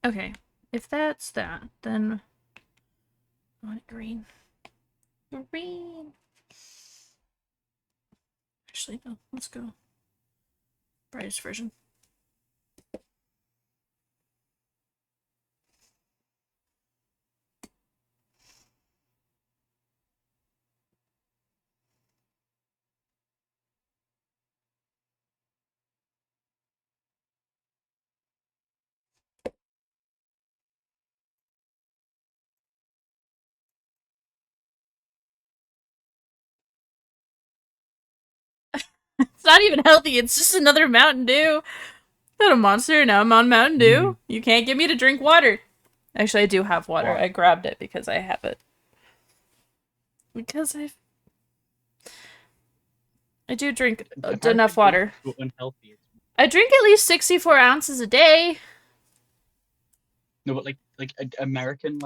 Okay. If that's that, then I want green. Green. Actually, no. Let's go. Brightest version. It's not even healthy. It's just another Mountain Dew. Not a monster. Now I'm on Mountain Dew. You can't get me to drink water. Actually, I do have water. Why? I grabbed it because I have it. Because I do drink enough American water. so unhealthy. I drink at least 64 ounces a day. No, but American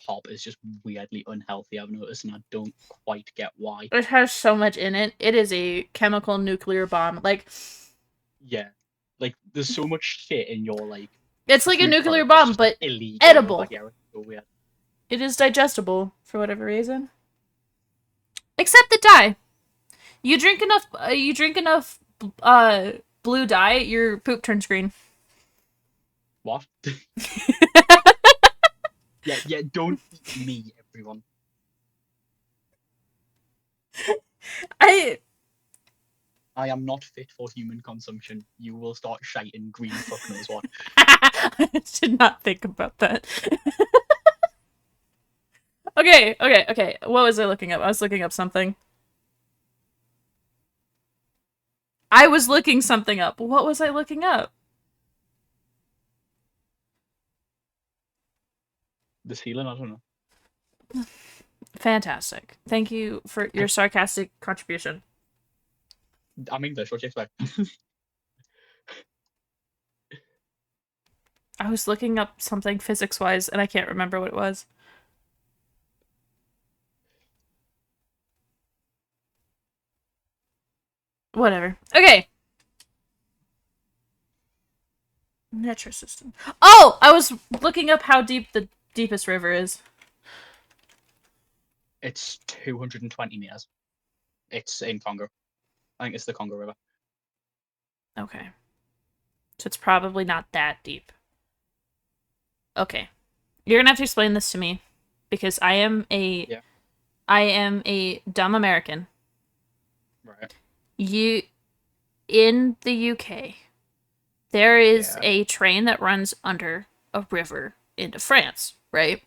pop is just weirdly unhealthy. I've noticed, and I don't quite get why. It has so much in it. It is a chemical nuclear bomb. Like, Yeah, there's so much shit in your it's like a food nuclear product that's bomb, just but illegal over edible. here. It's so weird. It is digestible for whatever reason. Except the dye. You drink enough. You drink enough. Blue dye. Your poop turns green. What? Yeah. Don't eat me, everyone. I am not fit for human consumption. You will start shiting green fuck knows what. I did not think about that. Okay. What was I looking up? I was looking up something. I was looking something up. What was I looking up? The ceiling, I don't know. Fantastic. Thank you for your sarcastic contribution. I'm English, what do you expect? I was looking up something physics-wise, and I can't remember what it was. Whatever. Okay. Metro system. Oh! I was looking up how deep the deepest river is. It's 220 meters. It's in Congo. I think it's the Congo River. Okay. So it's probably not that deep. Okay. You're gonna have to explain this to me. Because I am a... Yeah. I am a dumb American. Right. In the UK, there is Yeah. a train that runs under a river into France, right?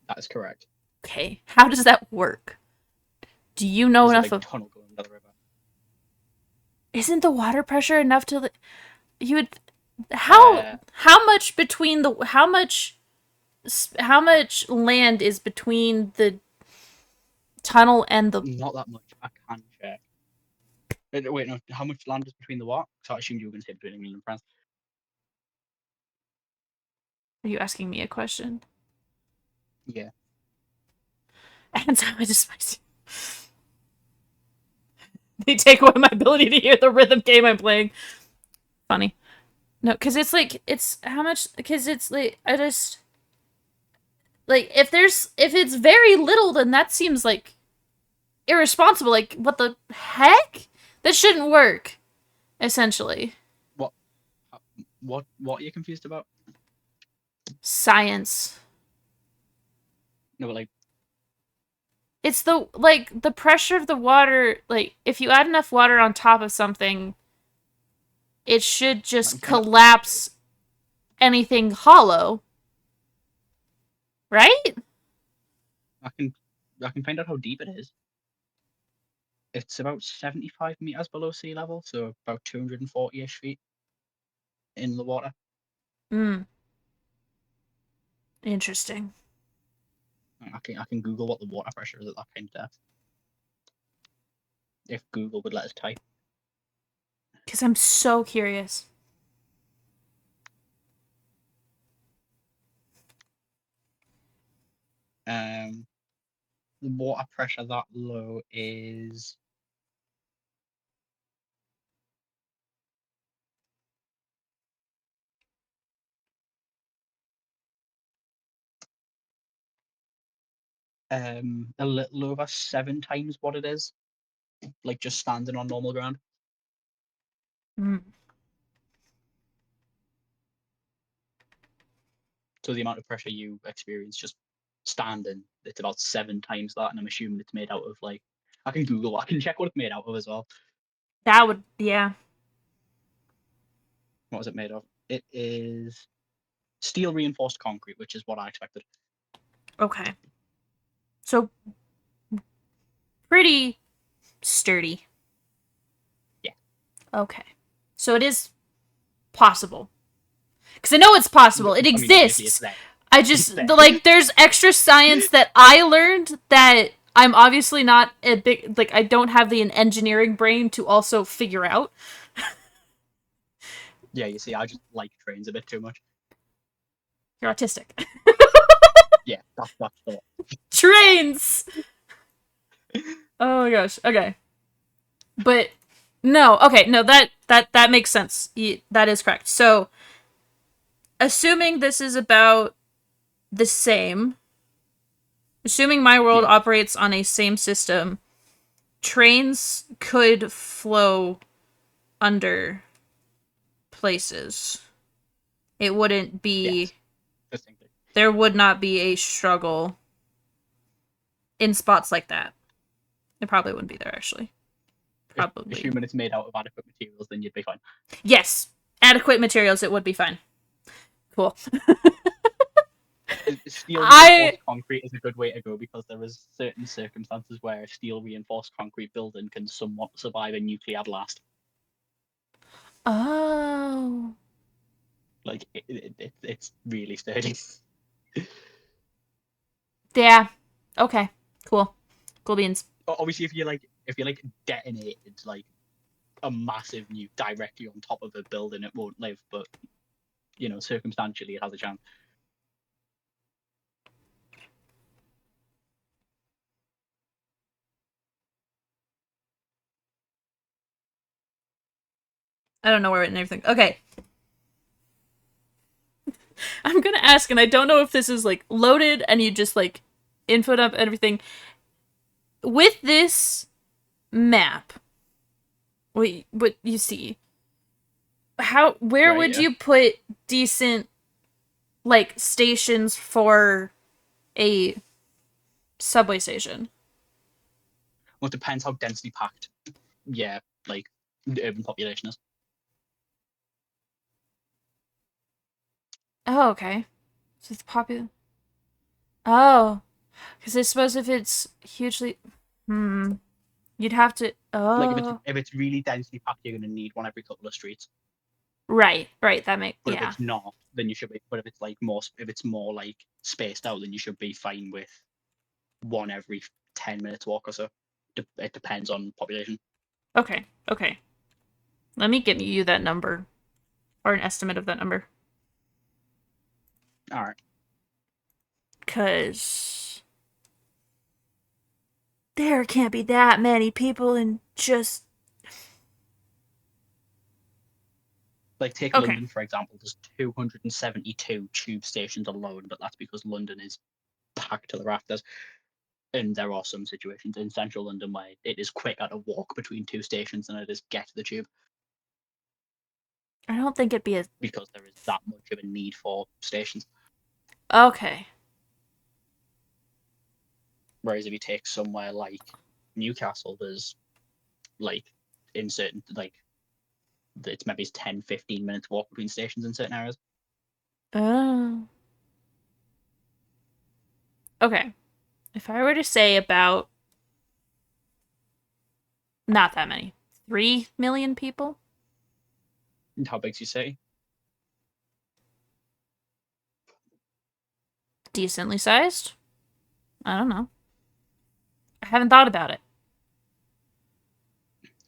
That is correct. Okay. How does that work? Do you know There's enough a of... tunnel going under the river. Isn't the water pressure enough to... You would... How much between the... How much land is between the tunnel and the... Not that much. I can check. Wait, no. How much land is between the what? So I assumed you were going to say between England and France. Are you asking me a question? Yeah. And so I just... They take away my ability to hear the rhythm game I'm playing. Funny. No, because it's like, it's how much, because it's like, I just, like, if it's very little, then that seems like irresponsible. Like, what the heck? That shouldn't work, essentially. What are you confused about? Science. No, but like, It's the pressure of the water, like, if you add enough water on top of something, it should just collapse anything hollow. Right? I can find out how deep it is. It's about 75 meters below sea level, so about 240-ish feet in the water. Hmm. Interesting. I can Google what the water pressure is at that kind of depth. If Google would let us type. Because I'm so curious. The water pressure that low is a little over 7 times what it is, like just standing on normal ground. Mm. So the amount of pressure you experience just standing, it's about 7 times that, and I'm assuming it's made out of like I can Google, I can check what it's made out of as well. That would, yeah. What is it made of? It is steel reinforced concrete, which is what I expected. Okay. So, pretty sturdy. Yeah. Okay. So it is possible. Because I know it's possible. It exists. It's there. I just, like, there's extra science that I learned that I'm obviously not a big, like, I don't have the engineering brain to also figure out. Yeah, you see, I just like trains a bit too much. You're autistic. Yeah, that's the one. Trains! Oh my gosh. Okay. But, no. Okay, no, that makes sense. That is correct. So, assuming this is about the same, assuming my world operates on a same system, trains could flow under places. It wouldn't be... Yes. There would not be a struggle in spots like that. It probably wouldn't be there, actually. probably. Assuming it's made out of adequate materials, then you'd be fine. Yes, adequate materials, it would be fine. Cool. Steel I reinforced concrete is a good way to go because there is certain circumstances where a steel reinforced concrete building can somewhat survive a nuclear blast. oh Like it's really sturdy. yeah. Okay. Cool. Cool beans. Obviously, if you like detonated like a massive nuke directly on top of a building, it won't live. But you know, circumstantially, it has a chance. I don't know where and everything. Okay. I'm gonna ask, and I don't know if this is like loaded and you just like input up everything. With this map, what you see, where Right? would Yeah. you put decent like stations for a subway station? Well, it depends how densely packed. Yeah, like the urban population is. Oh, okay. So it's popular. Oh, because I suppose if it's hugely, you'd have to. Like Oh, if it's really densely packed, you're gonna need one every couple of streets. right, right. That make But if yeah. it's not, then you should be. But if it's like if it's more like spaced out, then you should be fine with one every 10 minutes walk or so. It depends on population. Okay, okay. Let me get you that number or an estimate of that number, All right. cause there can't be that many people in just. Like take Okay. London for example. There's 272 tube stations alone, but that's because London is packed to the rafters. And there are some situations in central London where it is quicker to walk between two stations than it is get to the tube I don't think it'd be a. because there is that much of a need for stations. Okay. Whereas if you take somewhere like Newcastle, there's like in certain like it's maybe 10-15 minutes walk between stations in certain areas. Oh. Okay. If I were to say about not that many, 3 million people, And how big's your city? decently sized. I don't know. I haven't thought about it.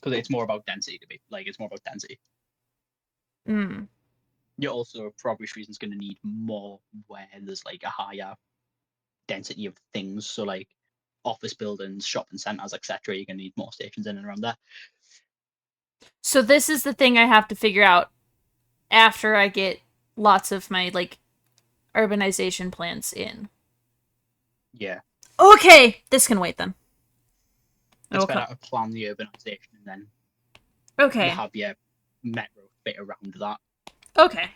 Because it's more about density to be like it's more about density. Hmm. You're also for obvious reasons going to need more where there's like a higher density of things. So like office buildings, shopping centres, etc. You're going to need more stations in and around there. So this is the thing I have to figure out after I get lots of my like urbanization plans in. Yeah, Okay, this can wait then. it's It'll better come. to plan the urbanisation and then you Okay. have your metro fit around that. Okay.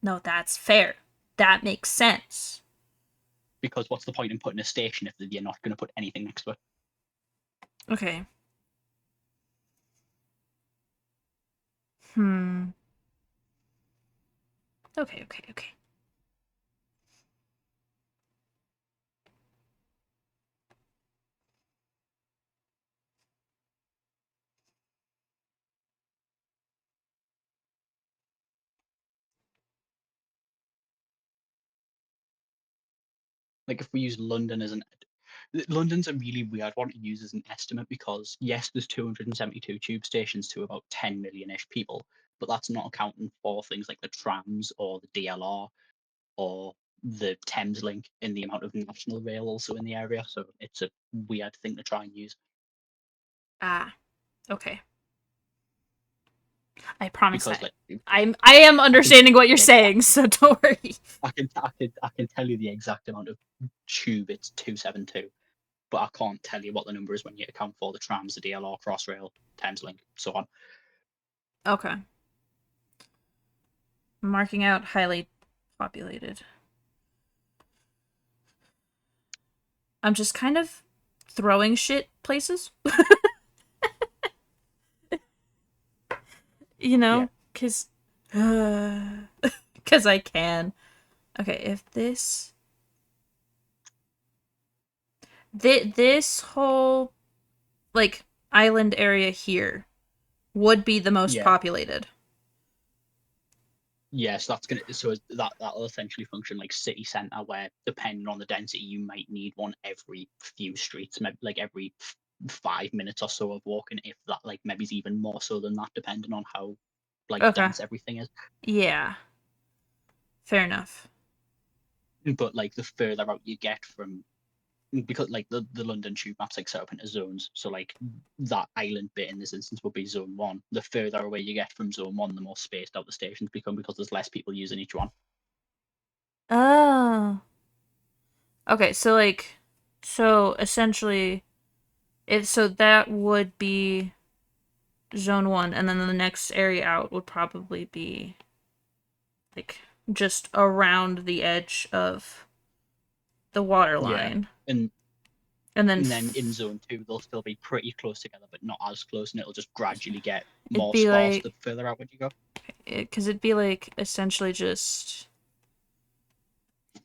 No, that's fair. That makes sense. Because what's the point in putting a station if you're not going to put anything next to it? Okay. Hmm. Okay, okay, okay. Like if we use London as an London's a really weird one to use as an estimate because yes, there's 272 tube stations to about 10 million-ish people, but that's not accounting for things like the trams or the DLR or the Thames Link in the amount of national rail also in the area. So it's a weird thing to try and use Ah, okay. I promise because like I am I can understanding what you're the exact, saying, so don't worry. I can tell you the exact amount of tube it's 272, but I can't tell you what the number is when you account for the trams, the DLR, Crossrail, Thameslink, so on. Okay. Marking out highly populated. I'm just kind of throwing shit places. You Yeah. know, because because I can. Okay, if this whole like island area here would be the most Yeah. populated. Yes, that's gonna so that'll essentially function like city center, where depending on the density, you might need one every few streets, maybe like every 5 minutes or so of walking, if that, like maybe it's even more so than that, depending on how like Okay. dense everything is. Yeah. Fair enough. But like the further out you get from, because like the London tube maps like set up into zones, so like that island bit in this instance would be zone one. The further away you get from zone one, the more spaced out the stations become, because there's less people using each one. Oh. Okay, so essentially so that would be zone 1 and then the next area out would probably be like just around the edge of the water Yeah. line. and And then and then in zone two they'll still be pretty close together, but not as close, and it'll just gradually get it'd more be sparse like the further out you go. because it'd be like essentially just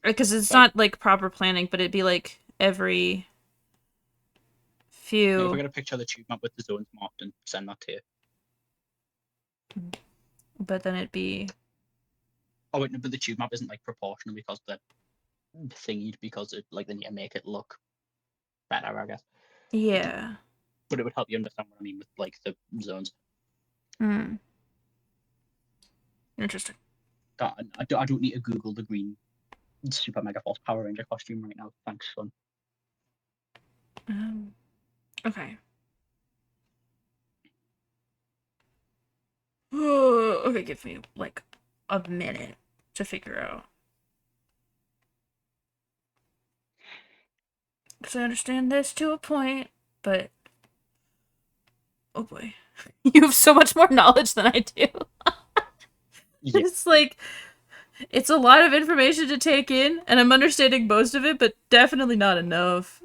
because it's Like, not like proper planning, but it'd be like every if I few, get a picture of the tube map with the zones marked and send that to you. but then it'd be Oh wait, no, but the tube map isn't like proportional because they're thingied, because it like they need to make it look better, I guess. yeah. But it would help you understand what I mean with like the zones. Hmm. Interesting. I don't need to Google the green Super Mega Force Power Ranger costume right now. Thanks, son. Okay. Okay, give me like a minute to figure out. Because I understand this to a point, but oh boy. You have so much more knowledge than I do. Yeah, It's like, it's a lot of information to take in, and I'm understanding most of it, but definitely not enough.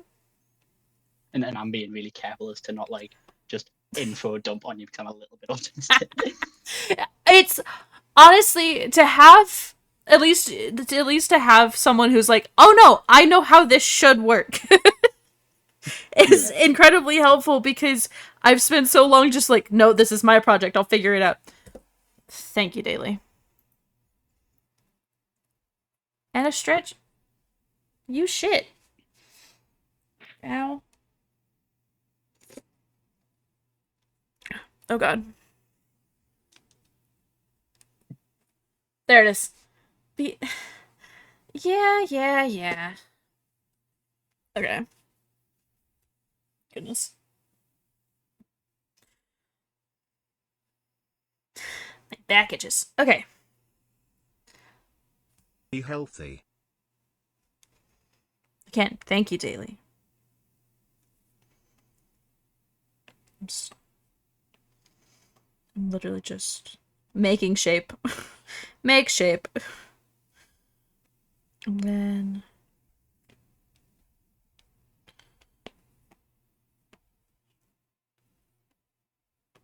and I'm being really careful as to not like just info dump on you because I'm a little bit autistic. It's honestly to have at least to have someone who's like, oh no, I know how this should work. Is Yeah. incredibly helpful because I've spent so long just like, no, this is my project, I'll figure it out. Thank you, Daily. And a stretch. You shit. Ow. Oh god. There it is. Be- yeah. Okay. Goodness. My back itches. Okay. Be healthy. Again, thank you, Daily. I'm literally just making shape. Make shape. And then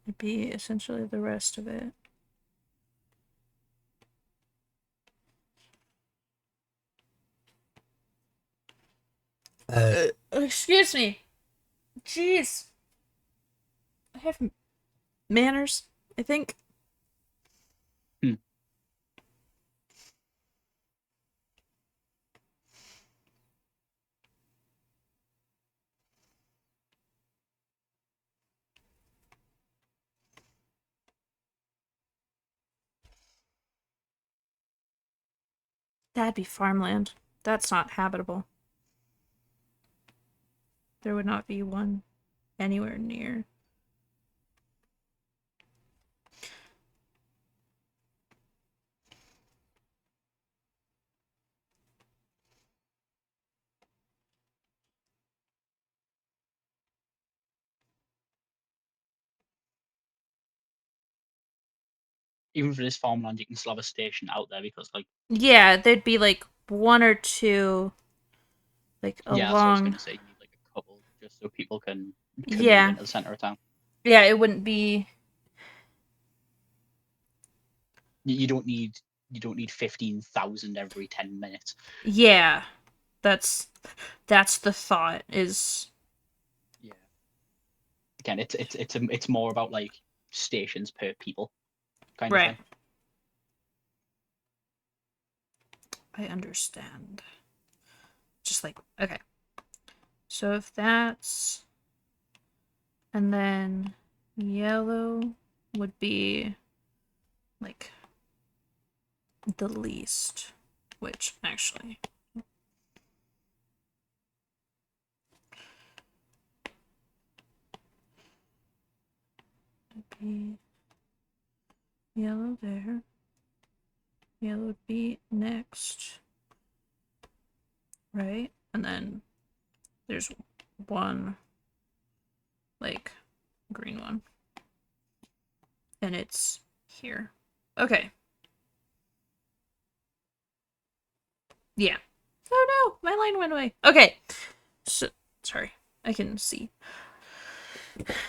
it'd be essentially the rest of it. Excuse me. Jeez. I have manners, I think. Hmm. That'd be farmland. That's not habitable. There would not be one anywhere near. Even for this farmland, you can still have a station out there, because like, Yeah, there'd be like one or two, like yeah, that's what I was along. gonna say. You need like a couple just so people can commute Yeah. into the center of town. Yeah, it wouldn't be. You don't need 15,000 every 10 minutes. Yeah. That's the thought is Yeah. Again, it's more about like stations per people kind of right. thing. I understand. Just like okay. So if that's and then yellow would be like the least, which actually would be yellow there. Yellow would be next, right? And then there's one like green one. And it's here. Okay. Yeah. Oh no, my line went away. Okay. So sorry. I can see.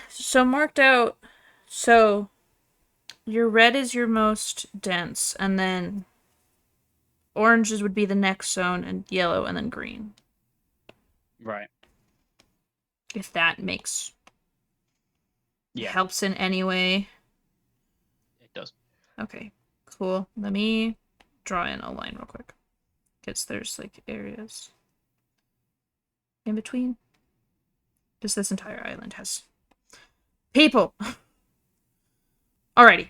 So marked out. So your red is your most dense, and then oranges would be the next zone, and yellow, and then green. Right. If that makes Yeah, helps in any way. it does. Okay. Cool. Let me draw in a line real quick. Because there's like areas in between. Because this entire island has people. Alrighty.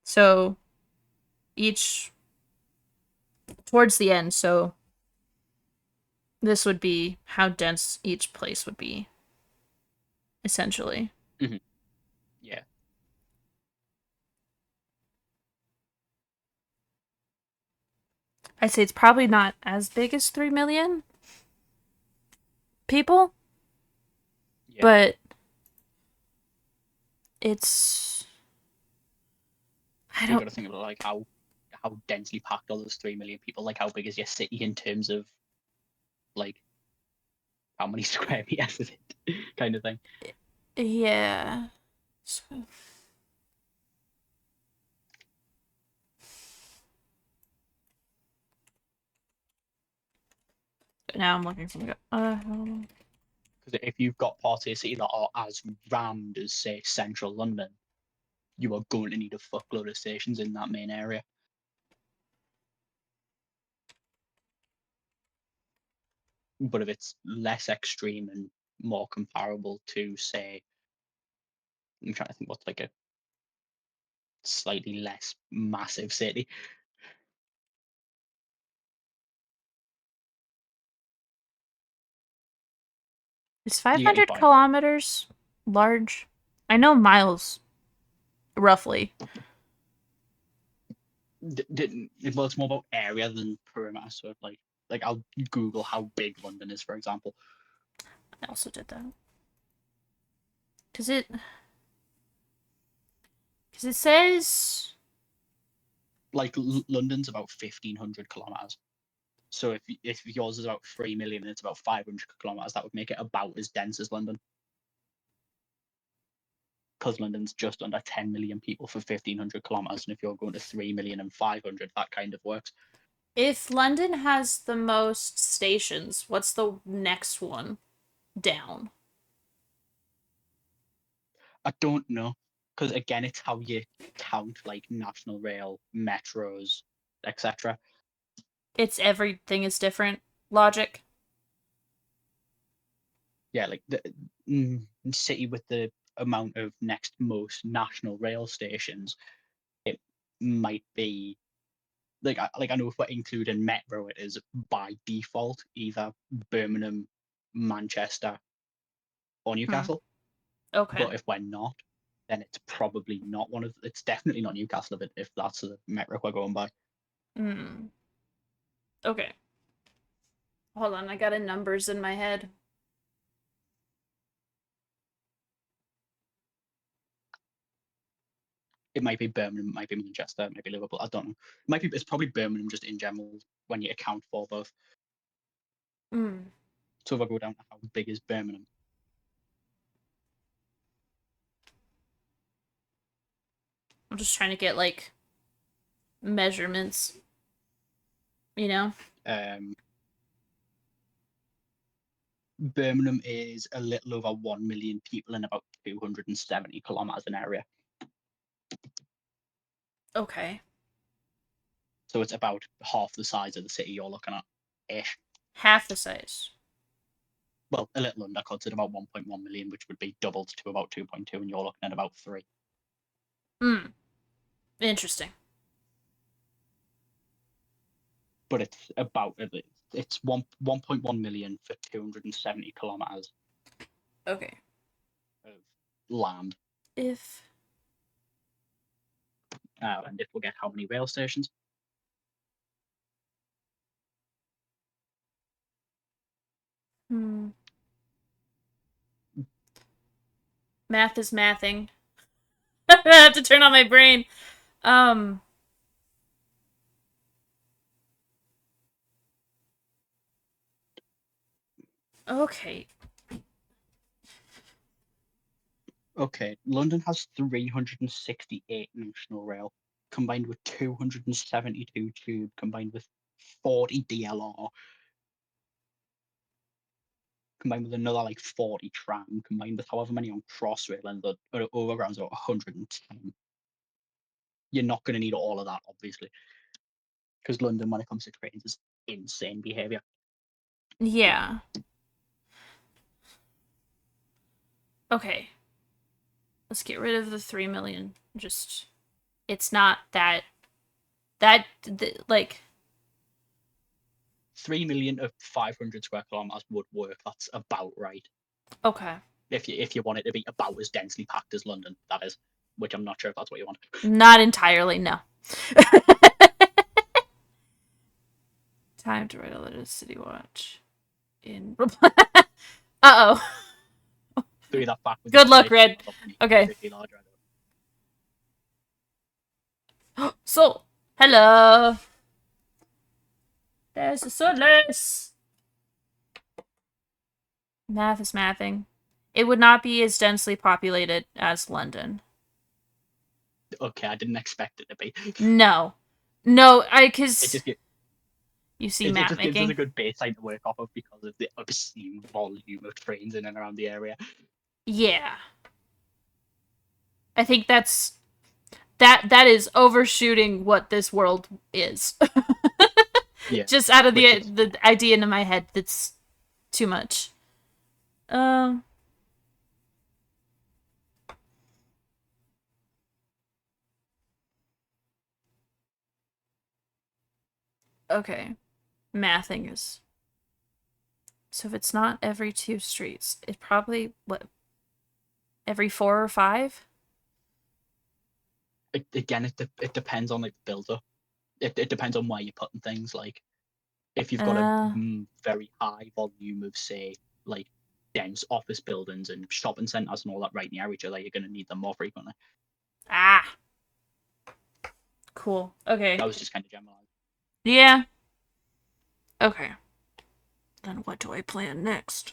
So each towards the end, so this would be how dense each place would be, essentially. Mm-hmm. Yeah. I'd say it's probably not as big as 3 million people, Yeah. but it's I You don't got to think about like how densely packed all those 3 million people. Like how big is your city in terms of like how many square meters is it, kind of thing. yeah. So, now I'm looking for Because if you've got parts of the city that are as rammed as say central London, you are going to need a fuckload of stations in that main area. But if it's less extreme and more comparable to say, I'm trying to think what's like a slightly less massive city. is You get my 500 point. kilometers large? I know miles, roughly. Well, it's more about area than perimeter. So like I'll Google how big London is, for example. I also did that. Because it says Like London's about 1,500 kilometers. So if yours is about 3 million and it's about 500 kilometers, that would make it about as dense as London. Because London's just under 10 million people for 1,500 kilometers, and if you're going to 3 million and 500, that kind of works. if London has the most stations, what's the next one down? I don't know, because again, it's how you count like national rail, metros, etc. It's everything is different. Logic. Yeah, like the city with the amount of next most national rail stations, it might be like I know if we're including metro, it is by default either Birmingham, Manchester, or Hmm. Newcastle. Okay. But if we're not, then it's probably not one of. It's definitely not Newcastle if that's the metric we're going by. Hmm. Okay. Hold on, I got a numbers in my head. It might be Birmingham, it might be Manchester, it might be Liverpool. I don't know. It might be. It's probably Birmingham just in general when you account for both. Hmm. So if I go down to how big is Birmingham, I'm just trying to get like measurements. You know? Birmingham is a little over 1 million people and about 270 kilometers in area. Okay. So it's about half the size of the city you're looking at, ish. Half the size. Well, a little under, because it's about 1.1 million, which would be doubled to about 2.2, and you're looking at about 3. Interesting. But it's 1.1 million for 270 kilometers Okay. of land. If And if we get how many rail stations? Math is mathing. I have to turn on my brain. Okay. Okay, London has 368 national rail, combined with 272 tube, combined with 40 DLR, combined with another like 40 tram, combined with however many on Crossrail, and the overgrounds are 110. You're not going to need all of that, obviously, because London, when it comes to trains, is insane behaviour. Yeah. Okay. Let's get rid of the 3 million. Just, it's not that, like, 3 million of 500 square kilometers would work. That's about right. okay. If you want it to be about as densely packed as London, that is, which I'm not sure if that's what you want. Not entirely, no. Time to write a letter to City Watch. In reply. Uh-oh. Do that back with Good luck, Red. Okay. So, hello. There's a Solus. Math is mathing. It would not be as densely populated as London. Okay, I didn't expect it to be. No, because you see it map just making. gives us a good baseline to work off of because of the obscene volume of trains in and around the area. Yeah, I think that is overshooting what this world is. Yeah, Just out of the idea in my head, that's too much. Okay, mathing is. So if it's not every 2 streets, it probably every 4 or 5. Again, it depends on like the builder. It depends on where you're putting things. Like if you've got a very high volume of, say, like dense office buildings and shopping centres and all that right near each other, you're going to need them more frequently. Cool. Okay. That was just kind of generalized. Yeah. Okay. Then what do I plan next?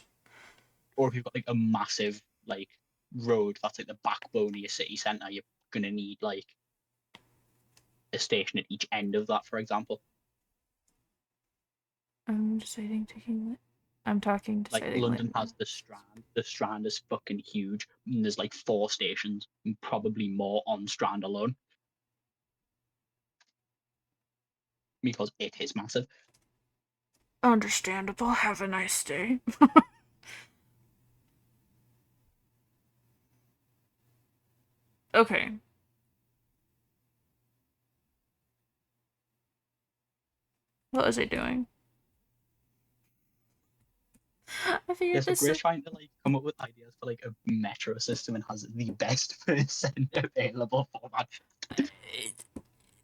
Or if you've got like a massive like road that's like the backbone of your city centre, you're going to need like a station at each end of that, for example. I'm deciding I'm talking like deciding London later. has the Strand. The Strand is fucking huge, and there's like 4 stations, and probably more on Strand alone, because it is massive. Understandable. Have a nice day. Okay. What was I doing? I figured So this Grace trying to like come up with ideas for like a metro system and has the best person available for that.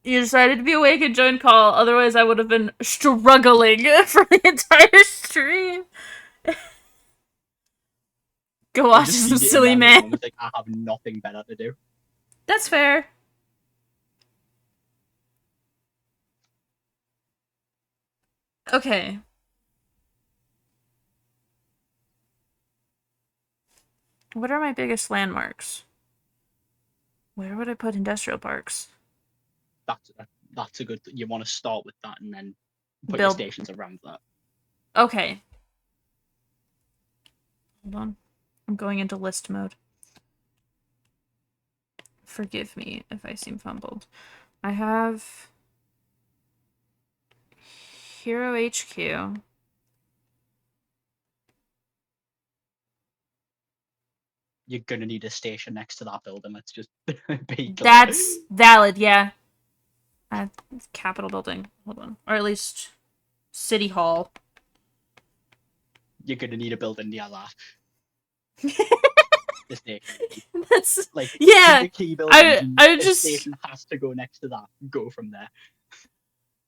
You decided to be awake and join call, otherwise I would have been struggling for the entire stream. Go watch some silly man. Like, I have nothing better to do. That's fair. Okay. What are my biggest landmarks? Where would I put industrial parks? That's that's a good. You want to start with that and then put your Build. stations around that. Okay. Hold on. I'm going into list mode. Forgive me if I seem fumbled. I have Hero HQ. You're gonna need a station next to that building. Let's just be clear. That's valid, yeah. Capitol building. Hold on. Or at least City Hall. You're gonna need a building near that. The station. That's Like yeah. the key building. I A just. station has to go next to that. Go from there.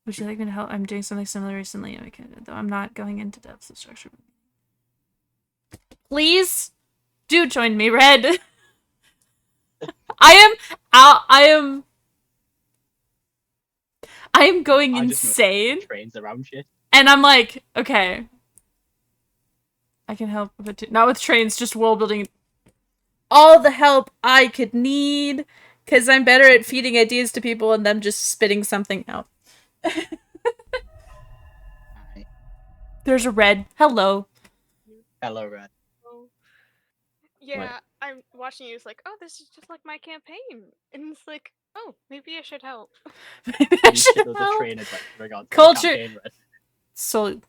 Would you like me to help? I'm doing something similar recently. Okay, though I'm not going into depths of structure. Please, do join me, Red. I am going I just know insane. trains around shit. And I'm like, okay. I can help, but not with trains, just world building. All the help I could need, because I'm better at feeding ideas to people and them just spitting something out. Aye. There's a Red. Hello. Hello, Red. Oh. Yeah, I'm watching you. It's like, oh, this is just like my campaign, and it's like, oh, maybe I should help. Maybe I You should shitloads of help. trainers like regards to Culture. the campaign, Red. So,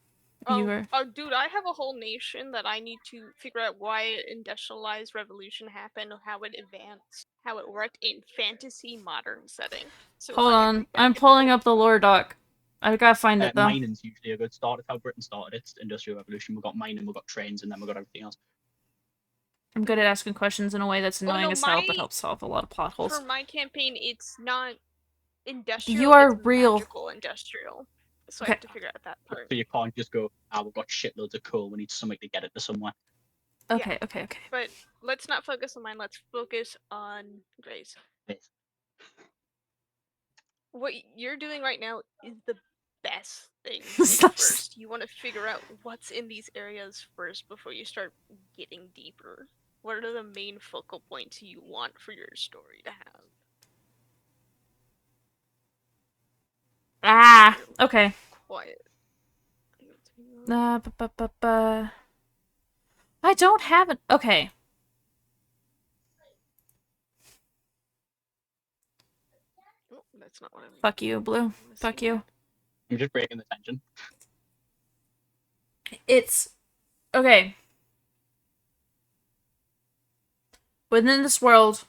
you are. Oh, dude, I have a whole nation that I need to figure out why industrialized revolution happened, how it advanced, how it worked in fantasy modern setting. So Hold I on. think I I'm can pulling help. up the lore doc. I gotta find it, though. Mining's usually a good start. It's how Britain started its industrial revolution. We've got mining, we've got trains, and then we've got everything else. I'm good at asking questions in a way that's annoying no, as hell, but helps solve a lot of plot holes. For my campaign, it's not industrial. You are it's real. Magical industrial. So I have to figure out that part. So you can't just go, we've got shitloads of coal, we need something to get it to somewhere. Okay, Yeah. okay. But let's not focus on mine. Let's focus on Gray's. Yes. What you're doing right now is the best thing to do first. You want to figure out what's in these areas first before you start getting deeper. What are the main focal points you want for your story to have? Ah, okay. Quiet. I don't have it. Okay. Oh, that's not what I mean. Fuck you, Blue. Fuck you. I'm just breaking the tension. It's okay. Within this world,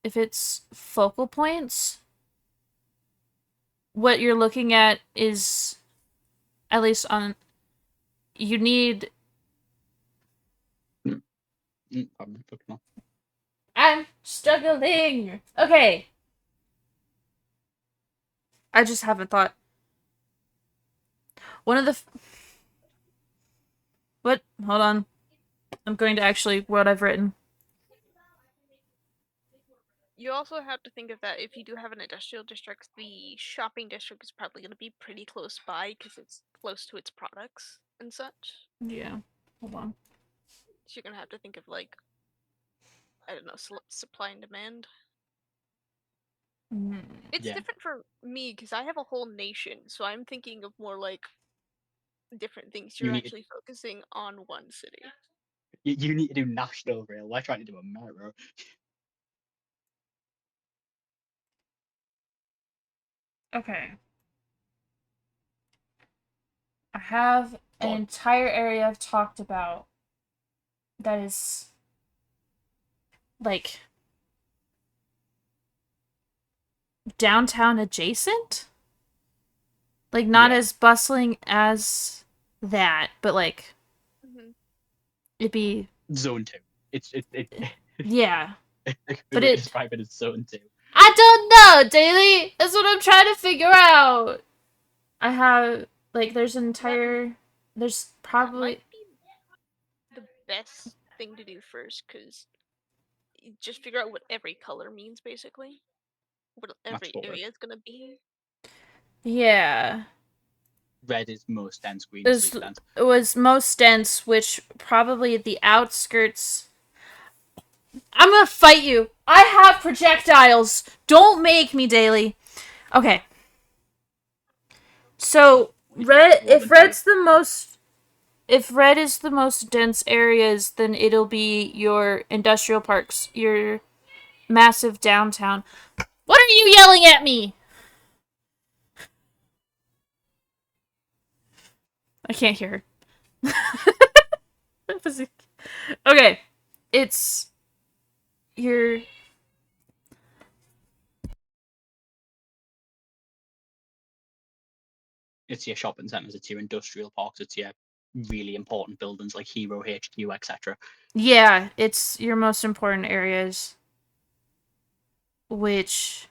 if it's focal points, what you're looking at is, at least on, you need. I'm struggling. Okay. I just haven't thought. One of the. What? Hold on. I'm going to actually what I've written. You also have to think of that if you do have an industrial district, the shopping district is probably going to be pretty close by because it's close to its products and such. Yeah. Hold on. So you're going to have to think of, like, I don't know, supply and demand. It's different for me because I have a whole nation, so I'm thinking of more like different things. You're actually focusing on one city. You need to do national rail. We're trying to do a metro. Okay. I have an entire area I've talked about that is like downtown adjacent. Like not as bustling as that, but like it'd be Zone 2. It's yeah. But it describe it as Zone 2. I don't know, Daily. That's what I'm trying to figure out. I have like there's an entire there's probably that might be the best thing to do first because you just figure out what every color means basically. What every area is gonna be. Yeah. Red is most dense, green is least dense. It was most dense, which probably the outskirts. I'm gonna fight you. I have projectiles. Don't make me, Daily. Okay. So red. Roll If red is the most dense areas, then it'll be your industrial parks, your massive downtown. What are you yelling at me? I can't hear her. Okay. It's your It's your shopping centres, it's your industrial parks, it's your really important buildings like Hero HQ, etc. yeah, it's your most important areas, which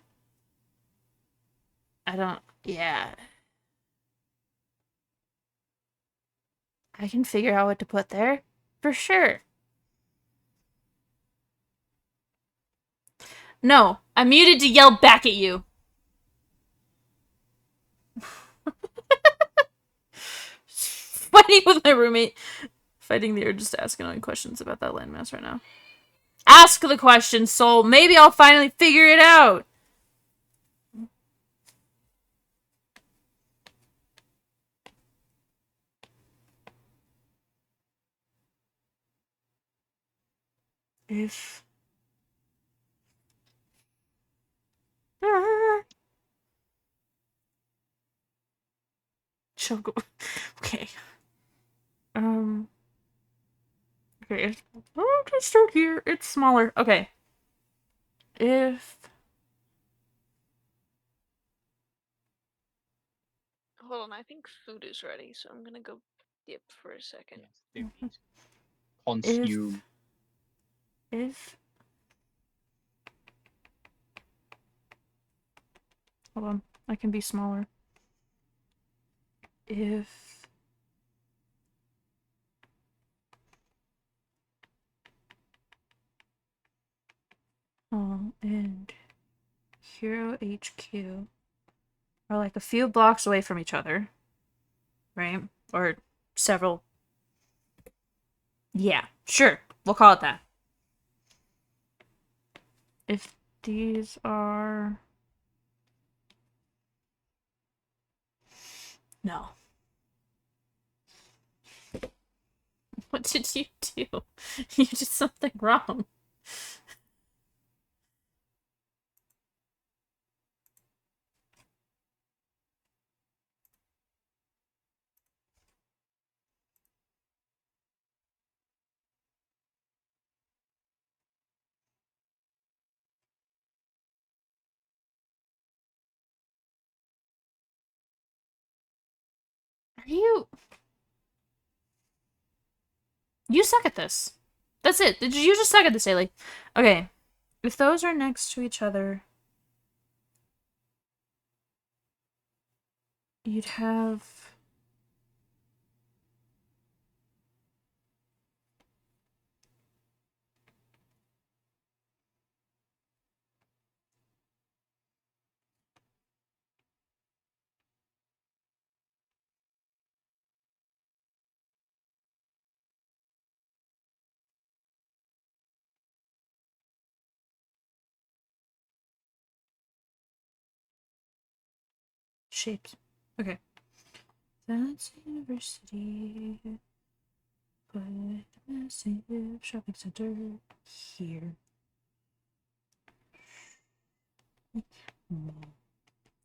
I don't. Yeah, I can figure out what to put there for sure. No, I'm muted to yell back at you. Fighting with my roommate. Fighting the urge to ask annoying questions about that landmass right now. Ask the question, soul. Maybe I'll finally figure it out. If Choco. Okay. Um. Okay. Oh, just start here. It's smaller. Okay. If Hold on, I think food is ready, so I'm gonna go dip for a second. Yes, food if consume. if hold on, I can be smaller. If and Hero HQ are like a few blocks away from each other, right? Or several. Yeah, sure. We'll call it that. If these are no. What did you do? You did something wrong. Are you? You suck at this. That's it. You just suck at this, Haley. Okay. If those are next to each other, you'd have shapes. Okay. That's university. Put a massive shopping center here.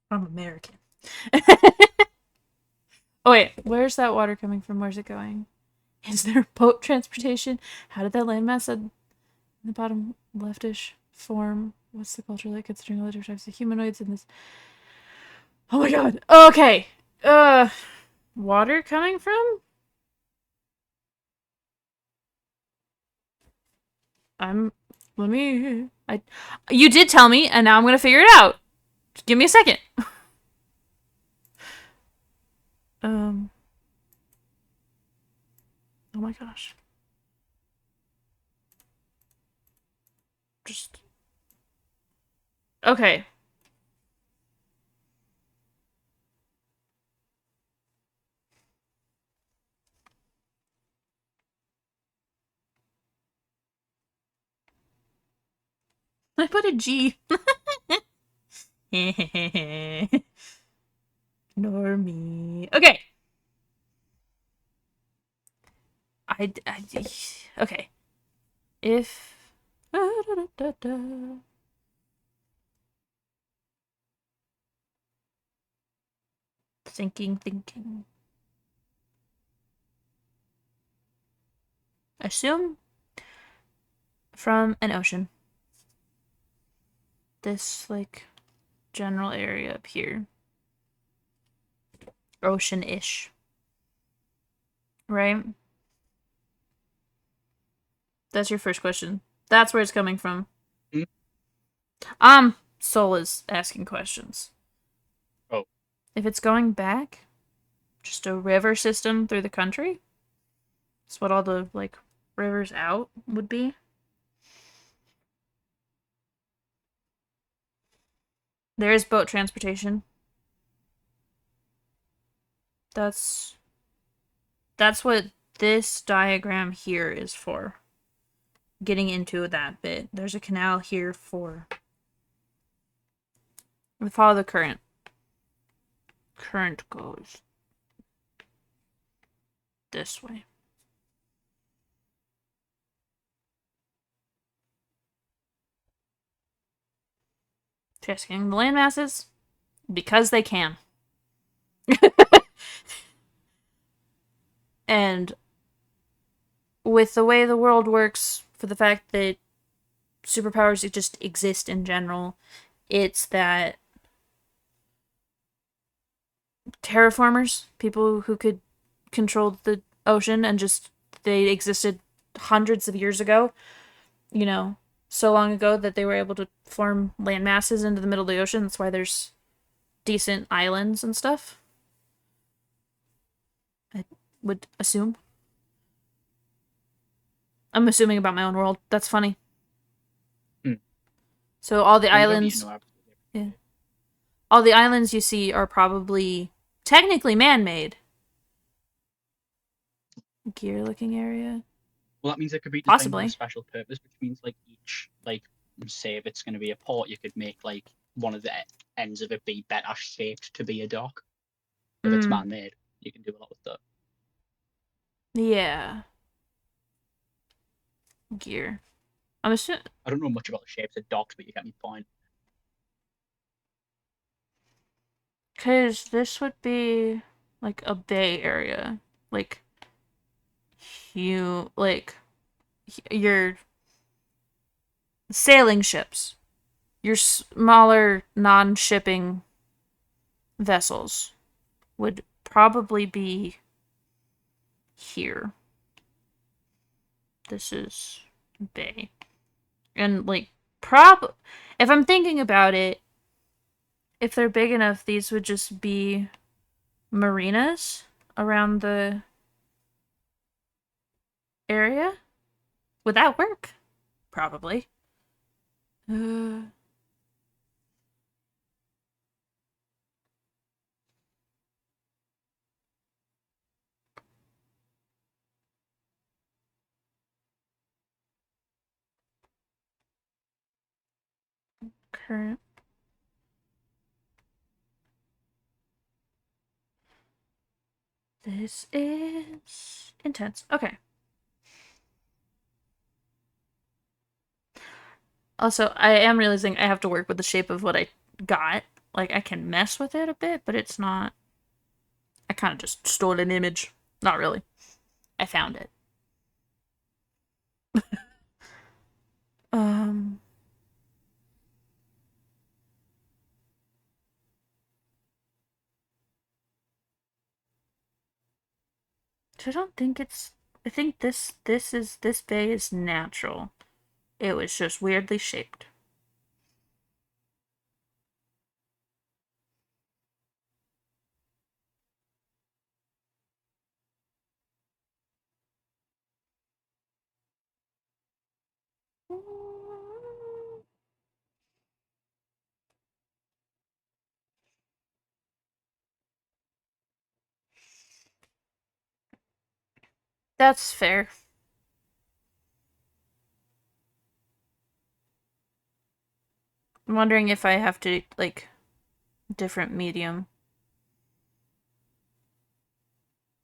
I'm American. Oh wait, where's that water coming from? Where's it going? Is there boat transportation? How did that landmass at the bottom leftish form? What's the culture like considering all the different types of humanoids in this? Oh my god. Okay. Water coming from? Let me. You did tell me, and now I'm gonna figure it out. Just give me a second. Um. Oh my gosh. Just. Okay. I put a G. Normie. Okay. Okay. If. Thinking. Assume from an ocean. This, like, general area up here. Ocean-ish. Right? That's your first question. That's where it's coming from. Hmm? Soul is asking questions. Oh. If it's going back, just a river system through the country? That's what all the, like, rivers out would be. There is boat transportation. That's what this diagram here is for. Getting into that bit. There's a canal here for. We follow the current. Current goes this way. Checking the land masses because they can. And with the way the world works, for the fact that superpowers just exist in general, it's that terraformers, people who could control the ocean and just they existed hundreds of years ago, you know, so long ago that they were able to form land masses into the middle of the ocean. That's why there's decent islands and stuff. I would assume. I'm assuming about my own world. That's funny. Hmm. So all the Well, you don't need to islands, know absolutely yeah, all the islands you see are probably technically man-made. Gear-looking area, Well, that means it could be designed with a possibly. special purpose, which means like each like say if it's going to be a port, you could make like one of the ends of it be better shaped to be a dock. If it's Mm, man-made, you can do a lot with that. yeah. Gear. I'm assuming I don't know much about the shapes of docks, but you get my point. because this would be like a bay area, like you like your sailing ships, your smaller non-shipping vessels would probably be here. This is bay. And like if I'm thinking about it, if they're big enough, these would just be marinas around the area. Would that work? Probably. Uh, current. This is intense. Okay. Also, I am realizing I have to work with the shape of what I got. Like, I can mess with it a bit, but it's not. I kind of just stored an image. Not really. I found it. Um, I don't think it's. I think this bay is natural. It was just weirdly shaped. That's fair. I'm wondering if I have to, like, different medium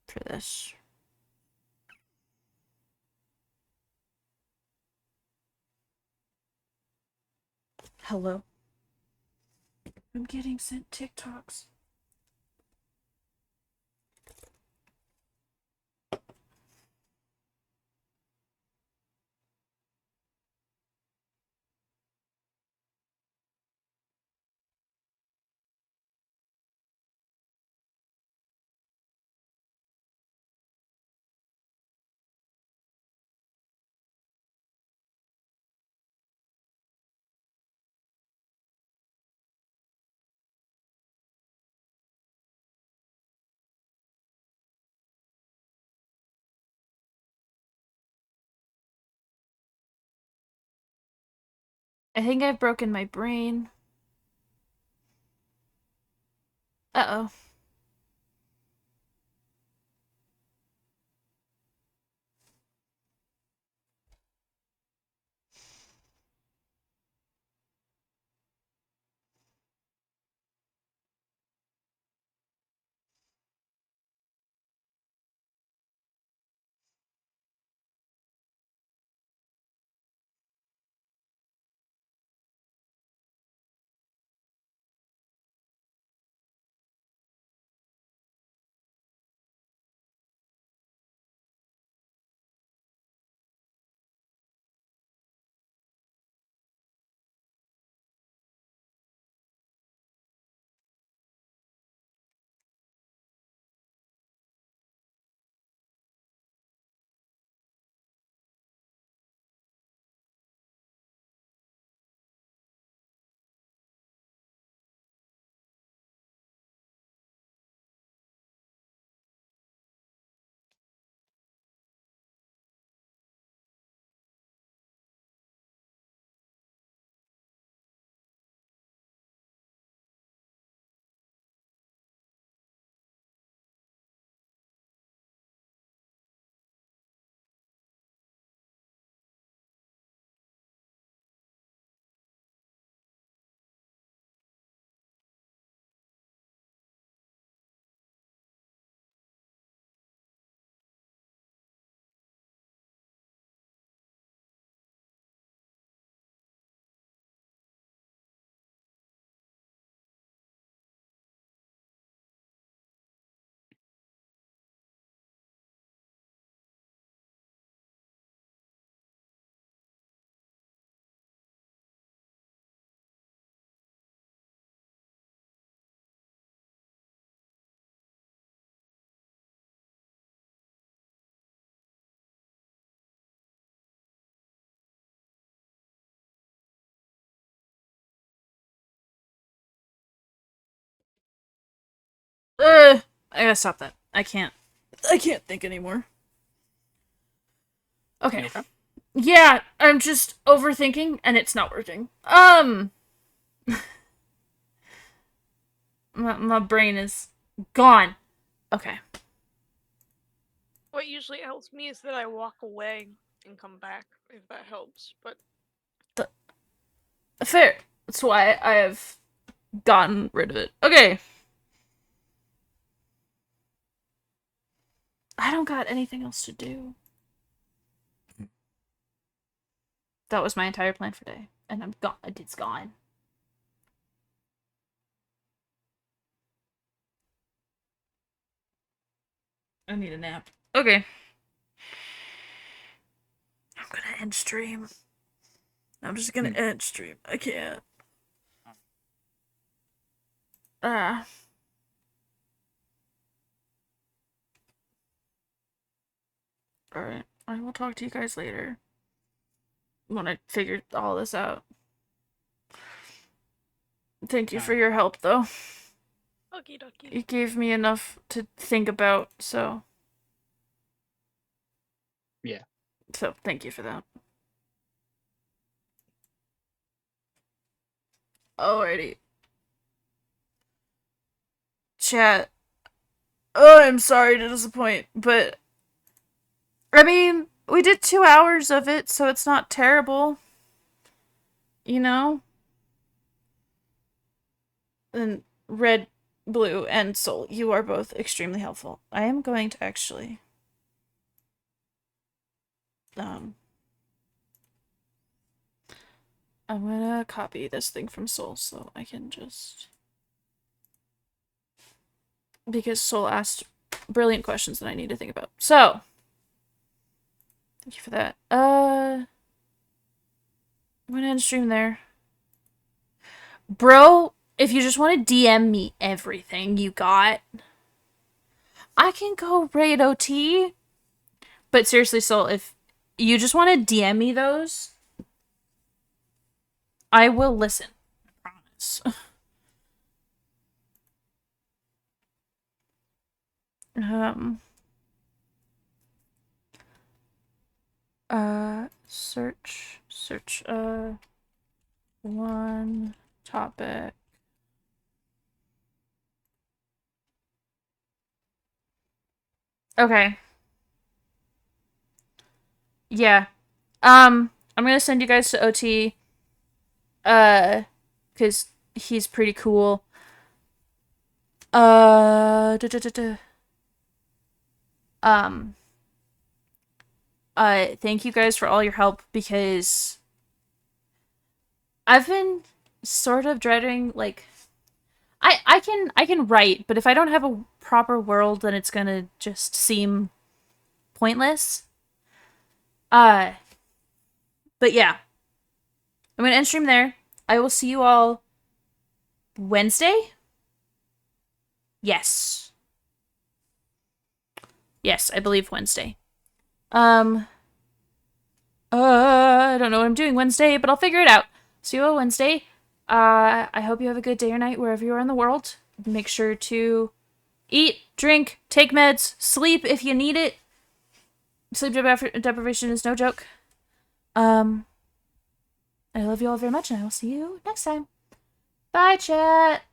for this. Hello. I'm getting sent TikToks. I think I've broken my brain. Uh-oh. I gotta stop that. I can't think anymore. Okay. Okay. Yeah, I'm just overthinking and it's not working. My brain is gone. Okay. What usually helps me is that I walk away and come back, if that helps. But Fair. That's why I have gotten rid of it. Okay. I don't got anything else to do. That was my entire plan for today. And I'm gone. It's gone. I need a nap. Okay. I'm gonna end stream. I'm just gonna end stream. I can't. Ah. Alright. I will talk to you guys later. When I figure all this out. Thank you for your help, though. okie dokie. You gave me enough to think about, so. Yeah. So, thank you for that. Alrighty. Chat. Oh, I'm sorry to disappoint, but. I mean, we did 2 hours of it, so it's not terrible. You know? And Red, Blue, and Soul, you are both extremely helpful. I am going to actually I'm gonna copy this thing from Soul so I can just, because Soul asked brilliant questions that I need to think about. So thank you for that. I'm gonna end stream there. Bro, if you just want to DM me everything you got, I can go raid OT. But seriously, Soul, if you just want to DM me those, I will listen. I promise. Search, one topic. Okay. Yeah. I'm gonna send you guys to OT. Cause he's pretty cool. Uh, duh, duh, duh, duh. Um, thank you guys for all your help, because I've been sort of dreading, like, I can write, but if I don't have a proper world, then it's gonna just seem pointless. But yeah. I'm gonna end stream there. I will see you all Wednesday? Yes. Yes, I believe Wednesday. I don't know what I'm doing Wednesday, but I'll figure it out. See you all Wednesday. I hope you have a good day or night wherever you are in the world. Make sure to eat, drink, take meds, sleep if you need it. Sleep deprivation is no joke. I love you all very much, and I will see you next time. Bye, chat.